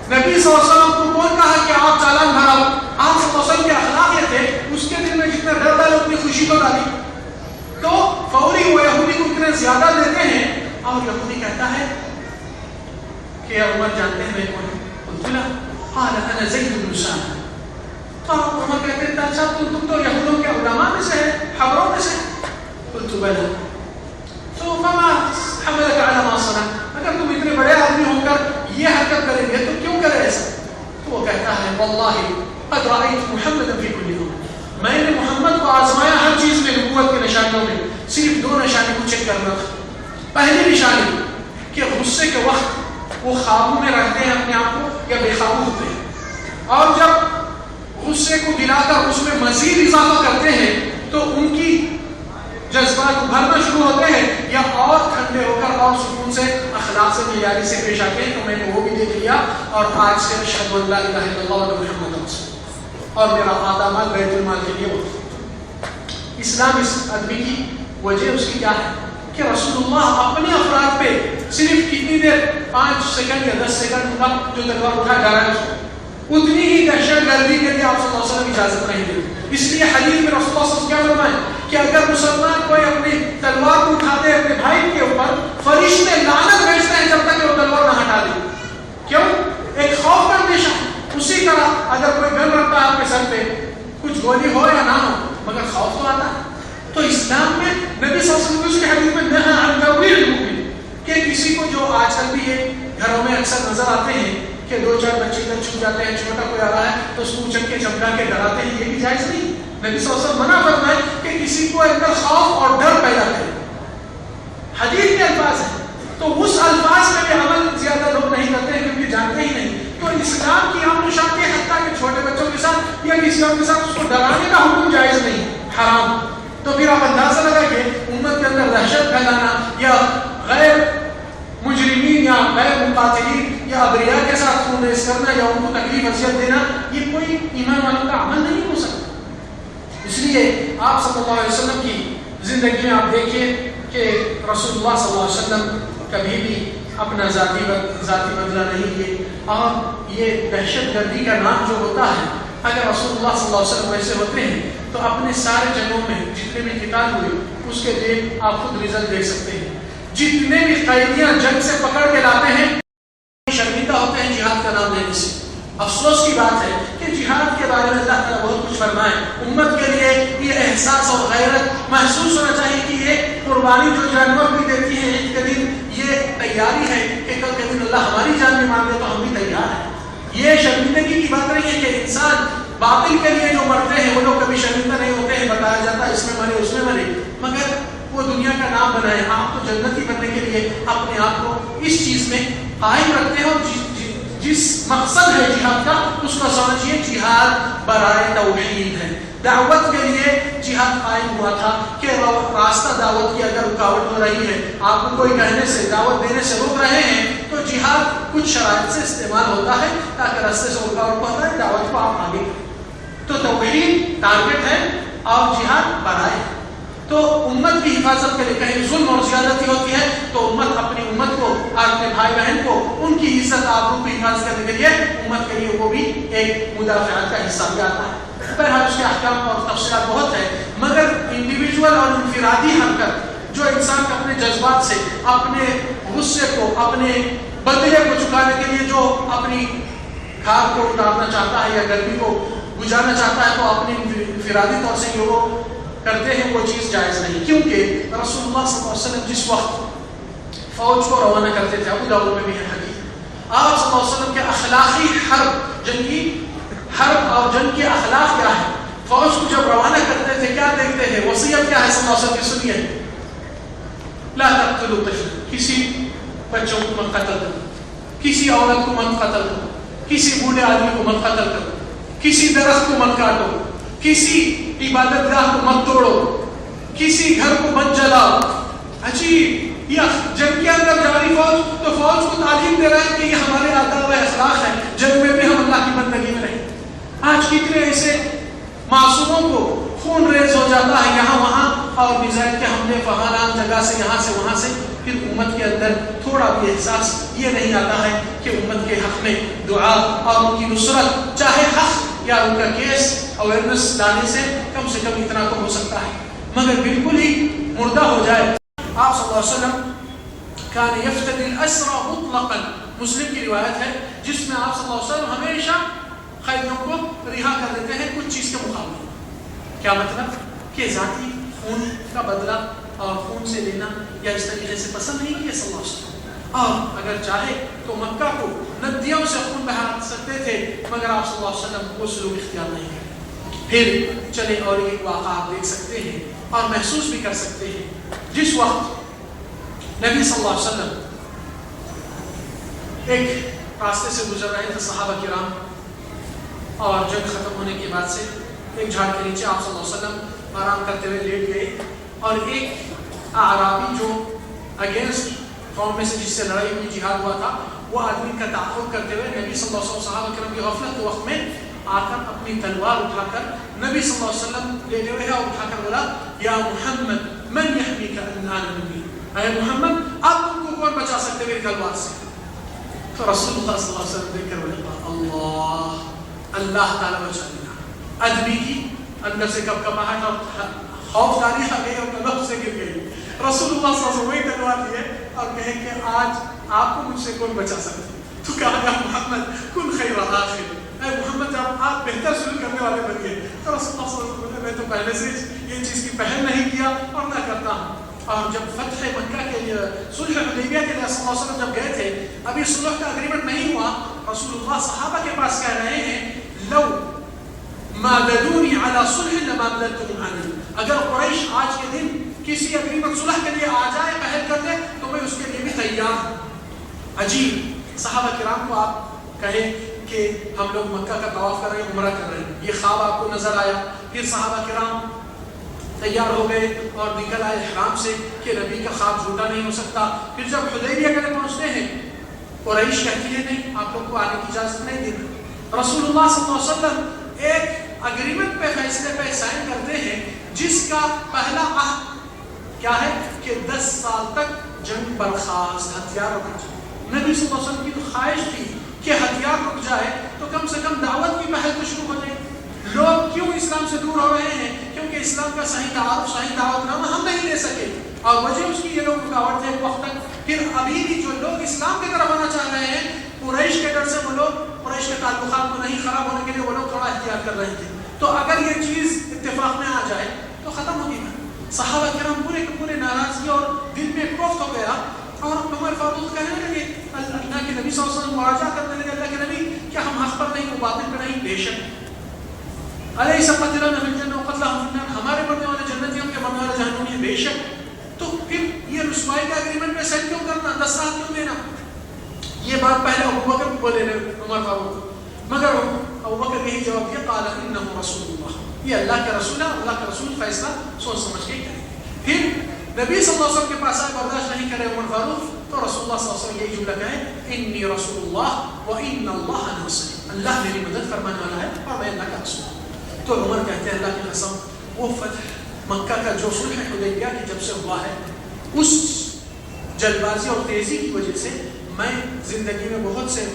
نبی صلی اللہ علیہ وسلم کو کون کہا کہ آپ چالان بھراؤ؟ آپ صلی اللہ علیہ وسلم کے اخلاق یہ تھے, اس کے دل میں جتنا ڈر ڈالے اتنی خوشی تو ڈالی. تو فوری وہ یہودی کو اتنے زیادہ دیتے ہیں, اور یہودی کہتا ہے کہ عمر جانتے ہیں میں کون ہوں؟ قلت لا قال انا زید بن سالہ. تو عمر کہتے ہیں اچھا تم تو یہودوں کے علماء میں سے ہیں, حبروں میں سے. قلت بلى. تو فما حملك على ما صنع, اگر تم اتنے بڑے آدمی ہو کر یہ حرکت کریں گے تو کیوں کرے ایسا؟ تو وہ کہتا ہے واللہ قد رأيت محمدا في كل يوم, میں نے محمد کو آزمایا ہر چیز میں, نبوت کے نشانیوں میں. صرف 2 نشانی کو چیک کرنا تھا. پہلی نشانی کہ غصے کے وقت وہ قابو میں رکھتے ہیں اپنے آپ کو یا بے قابو ہوتے ہیں, اور جب غصے کو دلا کر اس میں مزید اضافہ کرتے ہیں تو ان کی جذبات ابھرنا شروع ہوتے ہیں, یا اور ٹھنڈے ہو کر اور سکون سے اخلاق سے معیاری سے پیش آتے ہیں. تو میں نے وہ بھی دیکھ لیا, اور آج سے اشہد ان لا الہ الا اللہ و محمد رسول, اور میرا آدھا مال بیت المال کے لیے وقف. اسلام اس آدمی کی وجہ اس کی کیا ہے کہ رسول اللہ اپنے افراد پہ صرف کتنی دیر 5 سیکنڈ یا 10 سیکنڈ کا جو تلوار اٹھا جا رہا ہے اس کو اتنی ہی دہشت گردی کے لیے آپ صلی اللہ علیہ وسلم اجازت نہیں دیتے. اس لیے حدیث میں رسول اللہ صلی اللہ علیہ وسلم کیا فرمائیں کہ اگر مسلمان کوئی اپنی تلوار کو اٹھاتے اپنے بھائی کے اوپر, فرشتے لعنت بھیجتے ہیں جب تک کہ وہ تلوار نہ ہٹا دے. کیوں؟ ایک خوف کا اندیشہ. اسی طرح اگر کوئی گن رکھتا ہے آپ کے سر پہ, کچھ گولی ہو یا نہ ہو مگر خوف تو آتا ہے. تو اسلام میں نبی صلی اللہ علیہ وسلم کی حدیث میں نہی عن ترویع المؤمن, کہ کسی کو جو آج کل بھی ہے گھروں میں اکثر نظر آتے ہیں کہ 2-4 بچے ادھر چھپ جاتے ہیں, چھوٹا کوئی آ رہا ہے تو اس کو اچک کے چمکا کے ڈراتے ہیں, یہ بھی جائز نہیں. نبی صلی اللہ علیہ وسلم منع فرمائے کہ کسی کو اندر خوف اور ڈر پیدا کرے. حدیث کے الفاظ ہیں, تو اس الفاظ میں بھی عمل زیادہ لوگ نہیں کرتے ہیں کیونکہ جانتے ہی نہیں. تو اسلام کی امن و شان کے حتیٰ کہ چھوٹے بچوں کے ساتھ یا کسی اور کے ساتھ اس کو ڈرانے کا حکم جائز نہیں, حرام. تو پھر آپ اندازہ لگائیے امت کے اندر دہشت پھیلانا یا غیر مجرمین یا غیر مقاتلین یا ابریا کے ساتھ خون ریز کرنا یا ان کو تکلیف اذیت دینا, یہ کوئی ایمان والوں کا عمل نہیں ہو سکتا. اس لیے آپ صلی اللہ علیہ وسلم کی زندگی میں آپ دیکھیے کہ رسول اللہ صلی اللہ علیہ وسلم کبھی بھی اپنا ذاتی بدلہ نہیں لیے. اور یہ دہشت گردی کا نام جو ہوتا ہے, اگر رسول اللہ صلی اللہ علیہ وسلم ویسے ہوتے ہیں تو اپنے سارے جنگوں میں جتنے بھی قتال ہوئے اس کے لیے آپ خود ریزلٹ دیکھ سکتے ہیں. جتنے بھی قیدیاں جنگ سے پکڑ کے لاتے ہیں شرمندہ ہوتے ہیں جہاد کا نام لینے سے. افسوس کی بات ہے کہ جہاد کے بارے میں اللہ تعالیٰ بہت کچھ فرمائے. امت کے لیے یہ احساس اور غیرت محسوس ہونا چاہیے کہ یہ قربانی جو جانور بھی دیتی ہے عید کے دن, یہ تیاری ہے کہ کل کے دن اللہ ہماری جان بھی مانگے تو ہم بھی تیار ہیں. یہ شرمندگی کی بات نہیں ہے کہ انسان باطل کے لیے جو مرتے ہیں وہ لوگ کبھی شرمندہ نہیں ہوتے ہیں, بتایا جاتا ہے اس میں مرے اس میں مرے, مگر وہ دنیا کا نام بنائے. آپ تو جنتی بننے کے لیے اپنے آپ کو اس چیز میں قائم رکھتے ہو. جس مقصد ہے جہاد کا اس کو سمجھیے جہاد برائے توحید ہے. دعوت کے لیے جہاد قائم ہوا تھا کہ راستہ دعوت کی اگر رکاوٹ ہو رہی ہے, آپ کو کوئی کہنے سے دعوت دینے سے روک رہے ہیں, تو جہاد کچھ شرائط سے استعمال ہوتا ہے تاکہ راستے سے رکاوٹ کو ہٹائے, دعوت کو آپ آگے. تو توحید ٹارگٹ ہے اور جہاد برائے. تو امت کی حفاظت کے لیے کہیں ظلم اور زیادتی ہوتی ہے تو امت اپنی امت کو, اپنے بھائی بہن کو, ان کی عزت آبرو کی حفاظت کرنے کے لیے امت کے لیے وہ بھی ایک مدافعت کا حصہ بھی آتا ہے. بہرحال اس کے احکام اور تفصیلات بہت ہیں, مگر انڈیویجول اور انفرادی حرکت جو انسان کو اپنے جذبات سے, اپنے غصے کو, اپنے بدلے کو چکانے کے لیے جو اپنی کھاد کو اتارنا چاہتا ہے یا گرمی کو بجھانا چاہتا ہے, تو اپنے انفرادی طور سے وہ کرتے ہیں, وہ چیز جائز نہیں. کیونکہ رسول اللہ صلی اللہ علیہ وسلم جس وقت فوج کو روانہ کرتے تھے, ابو داؤد میں بھی ہے حدیث, آپ صلی اللہ علیہ وسلم کے اخلاقی حرب, جنگی حرب اور جنگ کے اخلاق کیا ہے, فوج کو جب روانہ کرتے تھے کیا دیکھتے ہیں, وصیت کیا ہے صلی اللہ علیہ وسلم کی, سنیے, لا تقتلوا طفلا, کسی بچوں کو مت قتل کرو, کسی عورت کو مت قتل کرو, کسی بوڑھے آدمی کو مت قتل کرو, کسی درخت کو مت کاٹو, کسی عبادت گاہ کو مت توڑو, کسی گھر کو مت جلاؤ. عجیب, یہ جنگ کے اندر جاری فوج تو فوج کو تعلیم دے رہا ہے کہ یہ ہمارے آداب و اخلاق ہے, جنگ میں بھی ہم اللہ کی بندگی میں رہیں. آج کتنے ایسے معصوموں کو خون ریز ہو جاتا ہے یہاں وہاں, اور میزائل کے حملے فہانہ جگہ سے یہاں سے وہاں سے, پھر امت کے اندر تھوڑا بھی احساس یہ نہیں آتا ہے کہ امت کے حق میں دعا اور ان کی نصرت, چاہے حق یا ان کا کیس اویئرنس لانے سے کم اتنا تو ہو سکتا ہے, مگر بالکل ہی مردہ ہو جائے. آپ صلی اللہ علیہ وسلم کان یفتدی الاسرى مطلقا, مسلم کی روایت ہے جس میں آپ صلی اللہ علیہ وسلم ہمیشہ قیدیوں کو رہا کر دیتے ہیں کچھ چیز کے مقابلے. کیا مطلب کہ ذاتی خون کا بدلہ اور خون سے لینا یا اس طریقے سے پسند نہیں کیا صلی اللہ علیہ وسلم, اور اگر چاہے تو مکہ کو ندیوں سے خون بہا سکتے تھے, مگر آپ صلی اللہ علیہ وسلم وہ سلوک اختیار نہیں کرتے. پھر چلے اور ایک واقعہ آپ دیکھ سکتے ہیں اور محسوس بھی کر سکتے ہیں. جس وقت نبی صلی اللہ علیہ وسلم ایک راستے سے گزر رہے تھے صحابہ کرام, اور جنگ ختم ہونے کے بعد سے ایک جھاڑ کے نیچے آپ صلی اللہ علیہ وسلم آرام کرتے ہوئے لیٹ گئے, اور ایک اعرابی جو اگینسٹ قوم میں سے جس سے لڑائی ہوئی, جہاد ہوا تھا, وہ آدمی کا تعاقب کرتے ہوئے نبی صلی اللہ علیہ وسلم صحابہ کرام کی غفلت کے وقت میں آ کر اپنی تلوار اٹھا کر نبی صلی اللہ علیہ وسلم لیٹے ہوئے ہیں اور اٹھا کر بولا, یا محمد من یحمیک ان انا نبی, اے محمد اب تم کو کون بچا سکتے میری تلوار سے. تو رسول اللہ صلی اللہ علیہ وسلم دیکھ کر بولے, اللہ تعالیٰ بچا لیا. ادبی کی اندر سے کب کباہٹ اور خوفداری آ گئی اور قلب سے گر گئی. رسول اللہ صلی اللہ علیہ وسلم وہی تلوار لیے اور کہے کہ آج آپ کو مجھ سے کون بچا سکتے. تو کہا یا محمد کن خیر آخر, اے محمد جب آپ بہتر سلوک کرنے والے بن گئے. تو رسول اللہ صلی اللہ علیہ وسلم نے, میں تو پہلے سے یہ چیز کی پہل نہیں کیا اور نہ کرتا ہوں. اور جب فتح مکہ کے لیے صلح حدیبیہ کے لیے صلی اللہ علیہ وسلم جب گئے تھے، ابھی صلح کا اگریمنٹ نہیں ہوا، رسول اللہ صحابہ کے پاس کہہ رہے ہیں لو ماددونی علی صلح لما مددتهم علی، اگر قریش آج کے دن کسی اگریمنٹ صلح کے لیے آ جائے پہل کر دے تو میں اس کے لیے بھی تیار ہوں۔ عجیب، صحابہ کرام کو آپ کہیں کہ ہم لوگ مکہ کا طواف کر رہے ہیں، عمرہ کر رہے ہیں، یہ خواب آپ کو نظر آیا، پھر صحابہ کرام تیار ہو گئے اور نکل آئے احرام سے کہ نبی کا خواب جھوٹا نہیں ہو سکتا۔ پھر جب حدیبیہ کے لیے پہنچتے ہیں، قریش کہتی ہے نہیں، آپ لوگ کو آنے کی اجازت نہیں دینا۔ رسول اللہ صلی اللہ علیہ وسلم ایک اگریمنٹ پہ، فیصلے پہ سائن کرتے ہیں جس کا پہلا عہد کیا ہے کہ 10 سال تک جنگ برخاست، ہتھیار رک جائے۔ نبی صلی اللہ علیہ وسلم کی تو خواہش تھی کہ ہتھیار رک جائے تو کم سے کم دعوت کی پہل تو شروع ہو جائے۔ لوگ کیوں اسلام سے دور ہو رہے ہیں؟ کیونکہ اسلام کا صحیح تعارف، صحیح دعوت نامہ ہم نہیں لے سکے، اور وجہ اس کی یہ لوگ رکاوٹ تھے ایک وقت تک۔ پھر ابھی بھی جو لوگ اسلام کی طرف آنا چاہ رہے ہیں، قریش کے ڈر سے وہ لوگ، قریش کے تعلقات کو نہیں خراب ہونے کے لیے وہ لوگ تھوڑا احتیاط کر رہے تھے۔ تو اگر یہ چیز اتفاق میں آ جائے تو ختم ہوگی نا۔ صحابہ کرام پورے کے پورے ناراضگی اور دل میں کوفت ہو گیا، اور عمر فاروق کہنے لگے، اللہ کے نبی صلی اللہ علیہ وسلم مراجعہ کرنے لگے، اللہ کے نبی کیا ہم حق پر نہیں، وہ باطل پر نہیں؟ بے شک، علیہ قتلنا فی الجنہ وقتلہم فی النار، ہمارے مرنے والے جنتی ہیں، ان کے مرنے والے جہنمی ہیں، بے شک۔ تو پھر یہ رسوائی کا اگریمنٹ میں سائن کیوں کرنا، 10 سال کیوں دینا؟ یہ بات پہلے ابوبکر کو بولے عمر فاروق، مگر ابوبکر یہی جواب دیا، قال انہ رسول اللہ، یہ اللہ کے رسول ہے، اللہ کا رسول فیصلہ سوچ سمجھ کے کرے۔ پھر نبی صلی اللہ علیہ وسلم کے پاس آئے، برداشت نہیں کرے عمر فاروق، تو رسول اللہ صلی اللہ علیہ وسلم یہی جملہ کہے، انی رسول اللہ وان اللہ ناصر، اللہ میری مدد فرمانے والا ہے اور میں اللہ کا رسول ہوں۔ تو عمر کہتے ہیں اللہ کی قسم، وہ فتح مکہ کا جو صلح حدیبیہ کی جب سے ہوا ہے، اس جلد بازی اور تیزی کی وجہ سے میں زندگی میں بہت سے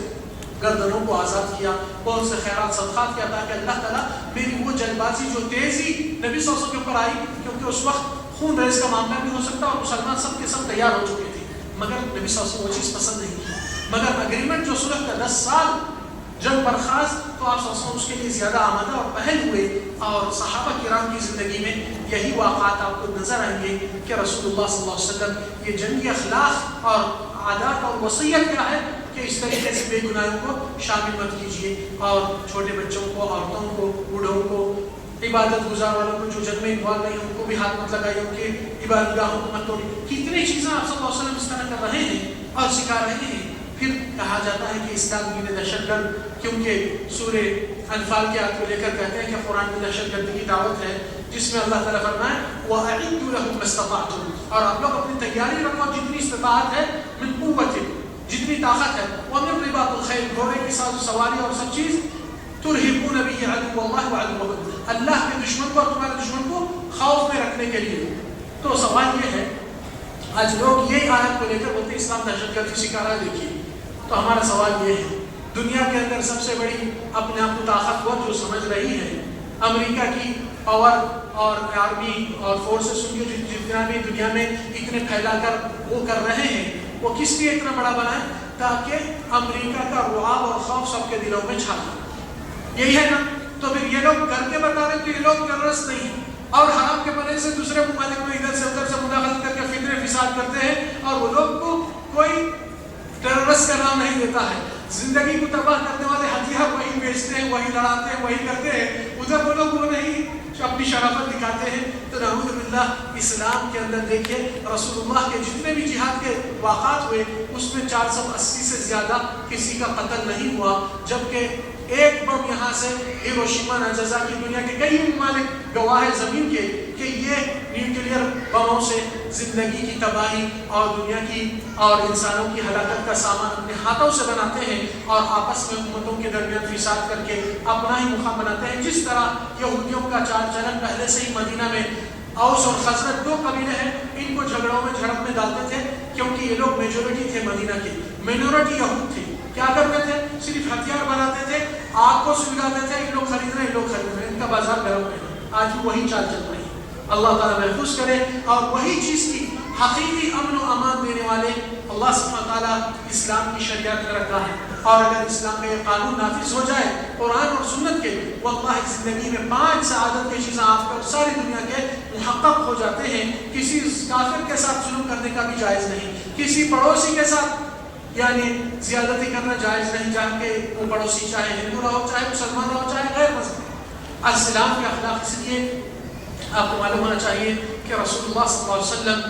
گردنوں کو آزاد کیا، بہت سے خیرات صدقات کیا، تاکہ اللہ تعالیٰ میری وہ جلد بازی جو تیزی نبی صلی اللہ علیہ وسلم کے اوپر آئی، کیونکہ اس وقت خون ریز کا معاملہ بھی ہو سکتا اور مسلمان سب کے سب تیار ہو چکے تھے، مگر نبی صلی اللہ علیہ وسلم وہ چیز پسند نہیں کی۔ مگر اگریمنٹ جو صلح کا 10 سال جنگ برخاست، تو آپ صلی اللہ علیہ وسلم اس کے لیے زیادہ آمادہ اور پہل ہوئے، اور صحابہ کرام کی زندگی میں یہی واقعات آپ کو نظر آئیں گے کہ رسول اللہ صلی اللہ علیہ وسلم یہ جنگی اخلاق اور عادات اور وصیت کیا ہے کہ اس طریقے سے بے گناہوں کو شامل مت کیجیے، اور چھوٹے بچوں کو، عورتوں کو، بوڑھوں کو، عبادت گزار والوں کو جو جنگ میں انوالو نہیں ان کو بھی ہاتھ مت لگائیے، ان کے عبادت گاہوں کو مت توڑیے۔ کتنی چیزیں آپ صلی اللہ علیہ وسلم اس طرح کر رہے ہیں اور سکھا رہے ہیں۔ پھر کہا جاتا ہے کہ اسلام دین دہشت گرد، کیونکہ سورہ انفال کی آیت کو لے کر کہتے ہیں کہ قرآن میں دہشت گردی کی دعوت ہے، جس میں اللہ تعالیٰ فرمائے وَأَعِدُّوا لَهُم مَا اسْتَطَعْتُمْ، اور آپ لوگ اپنی تیاری رکھو جتنی استطاعت ہے، من قوت، جتنی طاقت ہے، وَمِن رِبَاطِ الْخَيْلِ، گھوڑے کی ساز و سواری اور سب چیز، تُرْهِبُونَ بِهِ عَدُوَّ اللَّهِ وَعَدُوَّكُمْ، اللہ کے دشمن کو اور تمہارے دشمن کو خوف میں رکھنے کے لیے۔ تو سوال یہ ہے، آج لوگ یہ آیت کو لے کر بولتے اسلام دہشت گردی سکھا رہا ہے، دیکھیے، تو ہمارا سوال یہ ہے، دنیا کے اندر سب سے بڑی اپنے آپ کو طاقتور جو سمجھ رہی ہے امریکہ کی پاور اور آرمی اور فورسز ان کے جتنا بھی دنیا میں اتنے پھیلا کر وہ کر رہے ہیں، وہ کس لیے اتنا بڑا بنا ہے؟ تاکہ امریکہ کا رعب اور خوف سب کے دلوں میں چھا جائے، یہی ہے نا؟ تو پھر یہ لوگ کر کے بتا رہے تو یہ لوگ ٹیررسٹ نہیں ہیں، اور حرام کے بنے سے دوسرے ممالک میں ادھر سے ادھر سے مداخلت کر کے فتنے فساد کرتے ہیں، اور وہ لوگ کو کوئی ٹیررسٹ کا نام نہیں دیتا ہے۔ زندگی کو تباہ کرنے والے ہتھیار وہی بیچتے ہیں، وہی لڑاتے ہیں، وہی کرتے ہیں، ادھر وہ لوگ وہ نہیں اپنی شرافت دکھاتے ہیں۔ تو نعوذ باللہ، اسلام کے اندر دیکھیے رسول اللہ کے جتنے بھی جہاد کے واقعات ہوئے اس میں 480 سے زیادہ کسی کا قتل نہیں ہوا، جبکہ ایک بم یہاں سے ہیروشیما ناگازاکی دنیا کے کئی ممالک گواہ ہے زمین کے کہ یہ نیوکلیئر بموں سے زندگی کی تباہی اور دنیا کی اور انسانوں کی ہلاکت کا سامان اپنے ہاتھوں سے بناتے ہیں، اور آپس میں امتوں کے درمیان فساد کر کے اپنا ہی مقام بناتے ہیں۔ جس طرح یہودیوں کا چال چلن پہلے سے ہی مدینہ میں اوس اور خزرج 2 قبیلے ہیں، ان کو جھگڑوں میں جھڑپ میں ڈالتے تھے، کیونکہ یہ لوگ میجورٹی تھے مدینہ کے، مینورٹی یہود تھے۔ کیا کرتے تھے؟ صرف ہتھیار بناتے تھے، آگ کو سلگاتے تھے، ان لوگ خرید رہے ہیں، ان لوگ خرید رہے ہیں، ان کا بازار گرم ہے۔ آج بھی وہی چال چل رہی ہے۔ اللہ تعالیٰ محفوظ کرے، اور وہی چیز کی حقیقی امن و امان دینے والے اللہ سبحانہ تعالیٰ اسلام کی شریعت میں رکھا ہے۔ اور اگر اسلام کا یہ قانون نافذ ہو جائے قرآن اور سنت کے، واللہ زندگی میں 5 سعادت کی چیزیں آپ کو ساری دنیا کے محقق ہو جاتے ہیں۔ کسی کافر کے ساتھ ظلم کرنے کا بھی جائز نہیں، کسی پڑوسی کے ساتھ یعنی زیادتی کرنا جائز نہیں، جان کے وہ پڑوسی چاہے ہندو رہو چاہے مسلمان رہو چاہے غیر مسلم۔ اسلام کے اخلاق اس لیے آپ کو معلوم ہونا چاہیے کہ رسول اللہ صلی اللہ علیہ وسلم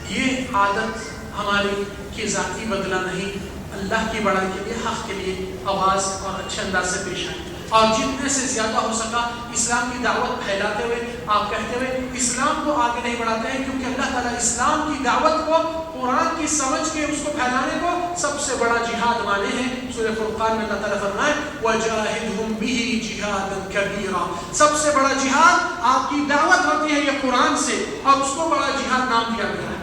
یہ عادت ہماری کی ذاتی بدلہ نہیں، اللہ کی بڑائی کے لیے، حق کے لیے آواز اور اچھے انداز سے پیش آئے، اور جتنے سے زیادہ ہو سکا اسلام کی دعوت پھیلاتے ہوئے، آپ کہتے ہوئے اسلام کو آگے نہیں بڑھاتے ہیں، کیونکہ اللہ تعالیٰ اسلام کی دعوت کو، قرآن کی سمجھ کے اس کو پھیلانے کو سب سے بڑا جہاد مانے ہیں۔ سورہ فرقان میں اللہ تعالیٰ فرمائے وَجَاهِدْهُمْ بِهِ جِهَادًا كَبِيرًا، سب سے بڑا جہاد آپ کی دعوت ہوتی ہے یہ قرآن سے، اور اس کو بڑا جہاد نام دیا گیا ہے،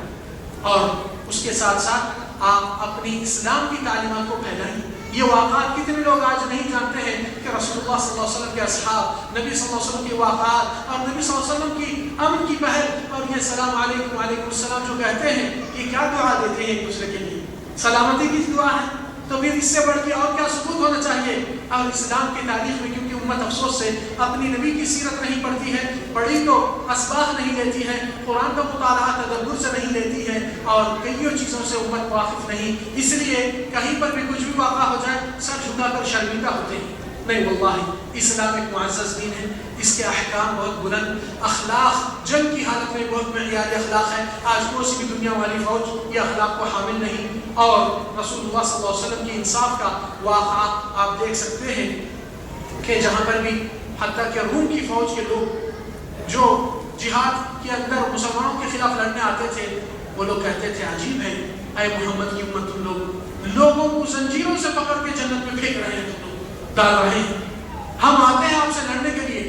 اور اس کے ساتھ ساتھ آپ اپنی اسلام کی تعلیمات کو پھیلائیں۔ یہ واقعات کتنے لوگ آج نہیں جانتے ہیں کہ رسول اللہ صلی اللہ علیہ وسلم کے اصحاب، نبی صلی اللہ علیہ وسلم کے واقعات اور نبی صلی اللہ علیہ وسلم کی امن کی پہل، اور یہ سلام علیکم وعلیکم السلام جو کہتے ہیں، یہ کیا دعا دیتے ہیں ایک دوسرے کے لیے؟ سلامتی کی دعا ہے، تو پھر اس سے بڑھ کے اور کیا ثبوت ہونا چاہیے؟ اور اسلام کی تاریخ میں کیونکہ امت افسوس سے اپنی نبی کی سیرت نہیں پڑھتی ہے، پڑھی تو اسباق نہیں لیتی ہے، قرآن کا مطالعہ تدبر سے نہیں لیتی ہے، اور کئیوں چیزوں سے امت واقف نہیں، اس لیے کہیں پر بھی کچھ بھی واقع ہو جائے سر جھکا کر شرمندہ ہوتے ہیں۔ نہیں واللہ اسلام ایک معزز دین ہے، اس کے احکام بہت بلند، اخلاق جنگ کی حالت میں بہت معیاری اخلاق ہے، آج کوئی بھی دنیا والی فوج یہ اخلاق کو حامل نہیں، اور رسول اللہ صلی اللہ علیہ وسلم کی انصاف کا واقعات آپ دیکھ سکتے ہیں کہ جہاں پر بھی حتیٰ کہ روم کی فوج کے لوگ جو جہاد کے اندر مسلمانوں کے خلاف لڑنے آتے تھے، وہ لوگ کہتے تھے عجیب ہے اے محمد کی امت، تم لوگوں کو زنجیروں سے پکڑ کے جنت میں پھینک رہے ہیں، تم لوگ ڈال رہے ہیں، ہم آتے ہیں آپ سے لڑنے کے لیے،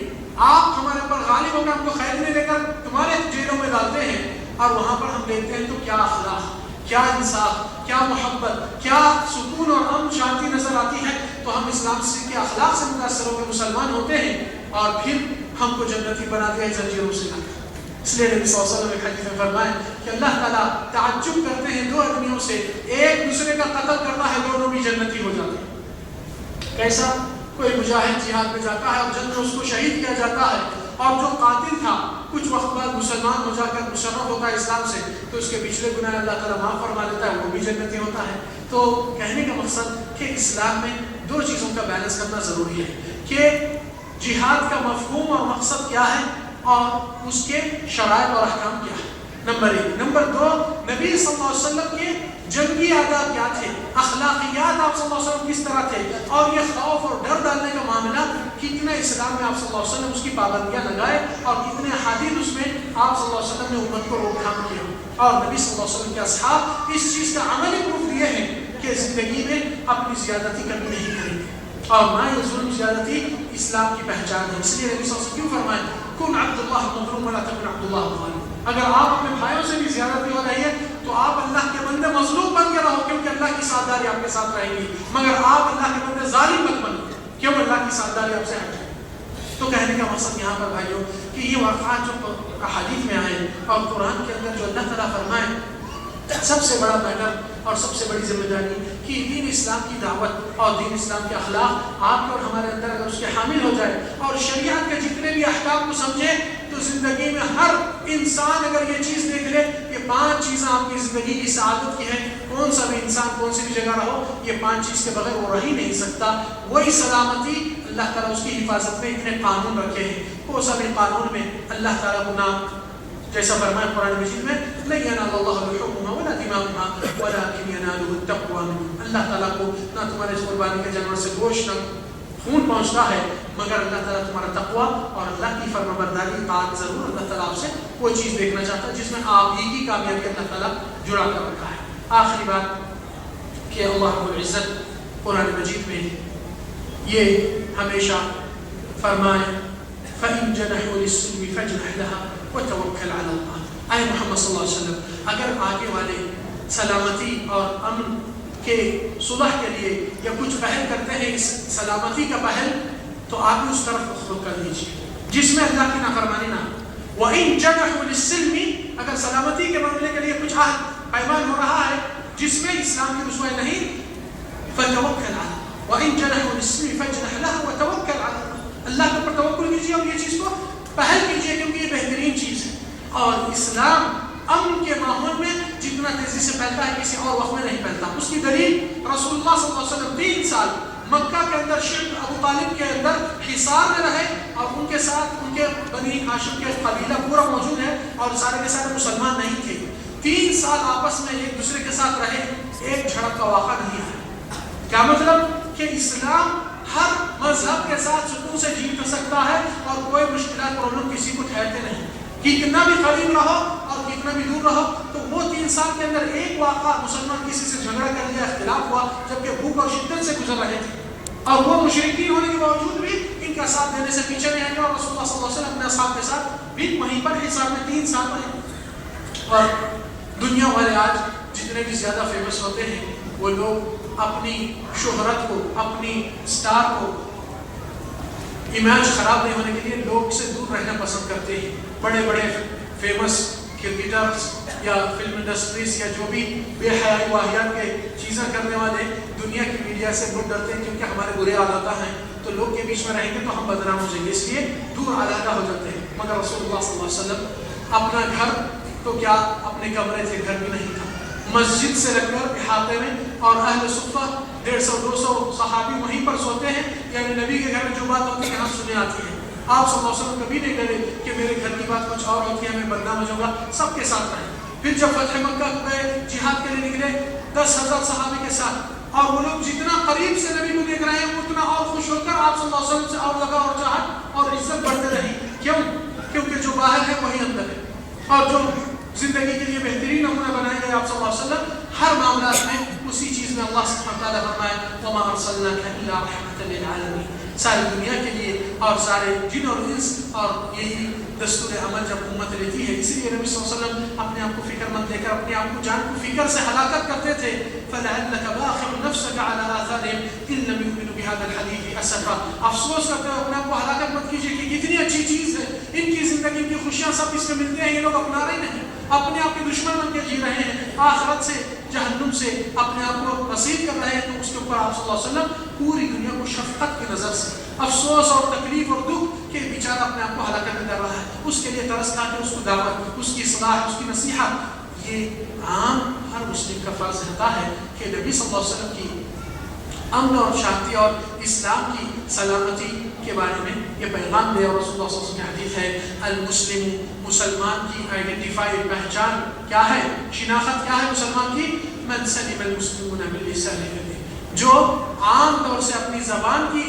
آپ ہمارے پر غالب ہو کر ہم کو خیر میں لے کر تمہارے جیلوں میں ڈالتے ہیں، اور وہاں پر ہم دیکھتے ہیں تو کیا اخلاق، کیا انصاف، کیا محبت، کیا سکون اور امن شانتی نظر آتی ہے، تو ہم اسلام سے کے اخلاق سے متاثر ہو کے مسلمان ہوتے ہیں، اور پھر ہم کو جنتی بنا دیا ہے زنجیروں سے لا کر۔ اس لیے نبی صلی اللہ علیہ وسلم ایک حدیث میں فرمائے کہ اللہ تعالیٰ تعجب کرتے ہیں 2 آدمیوں سے، ایک دوسرے کا قتل کرتا ہے، دونوں بھی جنتی ہو جاتے ہیں۔ کیسا؟ کوئی مجاہد جہاد میں جاتا ہے اور جنگ میں اس کو شہید کیا جاتا ہے، اور جو قاتل تھا کچھ وقت بعد مسلمان ہو جا کر مشرف ہوتا ہے اسلام سے، تو اس کے پچھلے گناہ اللہ تعالیٰ معاف فرما دیتا ہے، وہ بھی جنتی ہوتا ہے۔ تو کہنے کا مقصد کہ اسلام میں 2 چیزوں کا بیلنس کرنا ضروری ہے کہ جہاد کا مفہوم اور مقصد کیا ہے، اور اس کے شرائط اور احکام کیا ہے، نمبر 1۔ نمبر 2، نبی صلی اللہ علیہ وسلم کے جنگی آداب کیا تھے، اخلاقیات آپ صلی اللہ علیہ وسلم کس طرح تھے، اور یہ خوف اور ڈر ڈالنے کا معاملہ کتنے اسلام میں آپ صلی اللہ علیہ وسلم اس کی پابندیاں لگائے، اور کتنے حدیث اس میں آپ صلی اللہ علیہ وسلم نے امت کو روک تھام کیا، اور نبی صلی اللہ علیہ وسلم کے اصحاب اس چیز کا عملی پروف دیے ہیں کہ زندگی میں اپنی زیادتی کبھی نہیں کریں گے، اور نہ یہ ظلم زیادتی اسلام کی پہچان ہے۔ اس لیے نبی صلی اللہ علیہ وسلم کیوں فرمائے کن عبد اللہ مظلوم ولا تکن عبد اللہ ظالم، اگر آپ اپنے بھائیوں سے بھی زیادتی ہو رہی ہے تو آپ اللہ کے بندے مظلوم بن کے رہو، کیونکہ اللہ کی ساتھ آپ کے ساتھ رہیں گی، مگر آپ اللہ کے بندے ظالم مت بنو، کیوں اللہ کی ساتھ آپ سے ہٹ جائے۔ تو کہنے کا مقصد یہاں پر بھائیوں کہ یہ واقعات جو احادیث میں آئے اور قرآن کے اندر جو اللہ تعالیٰ فرمائے، سب سے بڑا میٹر اور سب سے بڑی ذمہ داری کہ دین اسلام کی دعوت اور دین اسلام کے اخلاق آپ اور ہمارے اندر اگر اس کے حامل ہو جائے، اور شریعت کے جتنے بھی احکام کو سمجھے، تو زندگی میں ہر انسان اگر یہ چیز دیکھ لے، یہ 5 چیزیں آپ کی زندگی کی سعادت کی ہیں، کون سا بھی انسان کون سی بھی جگہ رہو، یہ 5 چیز کے بغیر وہ رہ ہی نہیں سکتا۔ وہی سلامتی اللہ تعالیٰ اس کی حفاظت میں اتنے قانون رکھے ہیں، کون سا بھی قانون میں اللہ تعالیٰ کو نام جیسا فرمایا قرآن مجید میں لَن يَنَالَ اللَّهَ لُحُومُهَا وَلَا دِمَاؤُهَا وَلَكِنْ يَنَالُهُ التَّقْوَى مِنكُمْ، اللہ تعالیٰ کو نہ تمہارے قربانی کے جانور سے گوشت نہ خون پہنچتا ہے، مگر اللہ تعالیٰ تمہارا تقویٰ اور اللہ کی فرمانبرداری اطاعت ضرور اللہ تعالیٰ آپ سے وہ چیز دیکھنا چاہتا ہے جس میں آپ ہی کی کامیابی اللہ تعالیٰ جڑا کر رکھا ہے۔ آخری بات کہ اللہ رب العزت قرآن مجید میں یہ ہمیشہ فرمائے فَإِن جَنَحُوا لِلسِّلْمِ فَاجْنَحْ لَهَا وَتَوَكَّلْ عَلَى اللَّهِ، اے محمد صلی اللہ علیہ وسلم اگر آگے والے سلامتی اور امن کے صلح کے لیے یا کچھ پہل کرتے ہیں اس سلامتی کا پہل، تو آپ اس طرف رخ کر دیجیے جس میں اللہ کی نافرمانی نہ ہو۔ وَإِن جَنَحُوا لِلسِّلْمِ، اگر سلامتی کے معاملے کے لیے کچھ عہد پیمان ہو رہا ہے جس میں اسلام کی رسوائی نہیں، فَتَوَكَّلْ عَلَى اللَّهِ، وَإِن جَنَحُوا لِلسِّلْمِ فَاجْنَحْ لَهُ وَتَوَكَّلْ عَلَى اللَّهِ. اللہ کے اوپر توکل کیجیے اور یہ چیز کو پہل کیجیے کیونکہ یہ بہترین چیز ہے. اور اسلام امن کے ماحول میں جتنا تیزی سے پھیلتا ہے کسی اور وقت میں نہیں پھیلتا. اس کی دلیل رسول اللہ صلی اللہ علیہ وسلم 3 سال مکہ کے اندر شرک ابو طالب کے اندر حصار میں رہے اور ان کے ساتھ ان کے بنی ہاشم کے قبیلہ پورا موجود ہے اور سارے کے سارے مسلمان نہیں تھے. 3 سال آپس میں ایک دوسرے کے ساتھ رہے, ایک جھڑپ کا واقعہ نہیں آیا. کیا مطلب کہ اسلام ہر مذہب کے ساتھ سکون سے جیت سکتا ہے اور کوئی مشکلات پرابلم کسی کو ٹھہرتے نہیں. کتنا بھی قریب رہو اور کتنا بھی دور رہو تو وہ 3 سال کے اندر ایک واقعہ مسلمان کسی سے جھگڑا کر لیا, اختلاف ہوا جبکہ بھوک اور شدت سے گزر رہے تھے اور وہ مشرکین ہونے کے باوجود بھی ان کا ساتھ دینے سے پیچھے نہیں آئے اور رسول اللہ صلی اللہ علیہ وسلم اپنے اصحاب کے ساتھ بھی وہیں پر حصار میں 3 سال رہے. اور دنیا والے آج جتنے بھی زیادہ فیمس ہوتے ہیں وہ لوگ اپنی شہرت کو, اپنی سٹار کو, امیج خراب نہیں ہونے کے لیے لوگ سے دور رہنا پسند کرتے ہیں. بڑے بڑے فیمس کرکٹرز یا فلم انڈسٹریز یا جو بھی بے حیائی واحیات کے چیزیں کرنے والے دنیا کی میڈیا سے لوگ ڈرتے ہیں کیونکہ ہمارے برے عادات ہیں تو لوگ کے بیچ میں رہیں گے تو ہم بدنام ہو جائیں گے, اس لیے دور علیحدہ ہو جاتے ہیں. مگر رسول اللہ صلی اللہ علیہ وسلم اپنا گھر تو کیا اپنے کمرے تھے, گھر بھی نہیں تھا, مسجد سے لگ کر احاطے میں اور اہل صفہ 150-200 صحابی وہیں پر سوتے ہیں. یعنی نبی کے گھر میں جو بات ہوتی ہے یہاں سننے آتی ہے. آپ صلی اللہ علیہ وسلم کبھی نہیں ڈرے کہ میرے گھر کی بات کچھ اور ہوتی ہے, میں بدنام ہو جاؤں گا, سب کے ساتھ رہیں. پھر جب فتح مکہ گئے, جہاد کے لیے نکلے 10,000 صحابی کے ساتھ, اور وہ لوگ جتنا قریب سے نبی کو دیکھ رہے ہیں اتنا اور خوش ہو کر آپ صلی اللہ علیہ وسلم سے اور لگا اور چاہت اور عزت بڑھتے رہی. کیوں؟ کیونکہ جو باہر ہے وہی اندر ہے, اور جو زندگی کے لیے بہترین نمونہ بنائے گئے آپ صلی اللہ علیہ وسلم ہر معاملات میں اسی چیز میں اللہ سبحانہ وتعالیٰ فرمائے وَمَا أَرْسَلْنَاكَ إِلَّا رَحْمَةً لِلْعَالَمِينَ. ساری دنیا کے لیے اور سارے جن اور انس, اور یہی دستور عمل جب امت لیتی ہے. اسی لیے نبی صلی اللہ علیہ وسلم اپنے آپ کو فکر مند لے کر اپنے آپ کو جان کو فکر سے ہلاکت کرتے تھے. فَلَعَلَّكَ بَاخِعٌ نَفْسَكَ عَلَىٰ آثَارِهِمْ إِن لَّمْ يُؤْمِنُوا بِهَٰذَا الْحَدِيثِ أَسَفًا. افسوس کرتے ہوئے اپنے آپ کو ہلاکت مت کیجیے کہ کتنی اچھی چیز ہے, ان کی زندگی کی خوشیاں سب اس میں ملتے ہیں, یہ لوگ اپنا رہے نہیں, اپنے آپ کے دشمن بن کے جی رہے ہیں, آخرت سے جہنم سے اپنے آپ کو رسید کر رہے ہیں. تو اس کے اوپر آپ صلی اللہ علیہ وسلم پوری دنیا کو شفقت کی نظر سے افسوس اور تکلیف اور دکھ کہ بیچارہ اپنے آپ کو ہلاکت میں ڈر رہا ہے, اس کے لیے ترس کھا کے اس کو دعوت, اس کی اصلاح, اس کی نصیحت, یہ عام ہر مسلم کا فرض رہتا ہے کہ نبی صلی اللہ علیہ وسلم کی امن اور شانتی اور اسلام کی سلامتی کے بارے میں یہ پیغام دے. اور رسول اللہ صلی اللہ علیہ وسلم کی حدیث ہے المسلم, مسلمان کی آئیڈینٹیفائی, پہچان کیا ہے, شناخت کیا ہے مسلمان کی, من سلم المسلمون من لسانه, جو عام طور سے اپنی زبان کی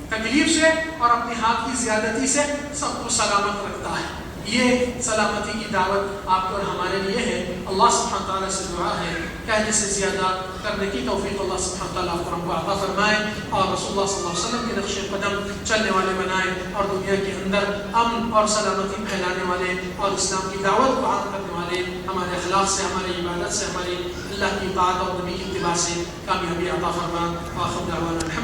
تکلیف سے اور اپنی ہاتھ کی زیادتی سے سب کو سلامت رکھتا ہے. یہ سلامتی کی دعوت آپ کو اور ہمارے لیے ہے. اللہ سبحانہ تعالیٰ سے دعا ہے کہنے سے زیادہ کرنے کی توفیق اللہ سبحانہ تعالیٰ آپ کو عطا فرمائے, اور رسول اللہ صلی اللہ علیہ وسلم کے نقش قدم چلنے والے بنائے, اور دنیا کے اندر امن اور سلامتی پھیلانے والے اور اسلام کی دعوت کو عام کرنے والے ہمارے اخلاق سے, ہماری عبادت سے, ہماری اللہ کی اطاعت اور نبی کی اتباع سے کامیابی عطا فرما. وآخر دعوانا الحمد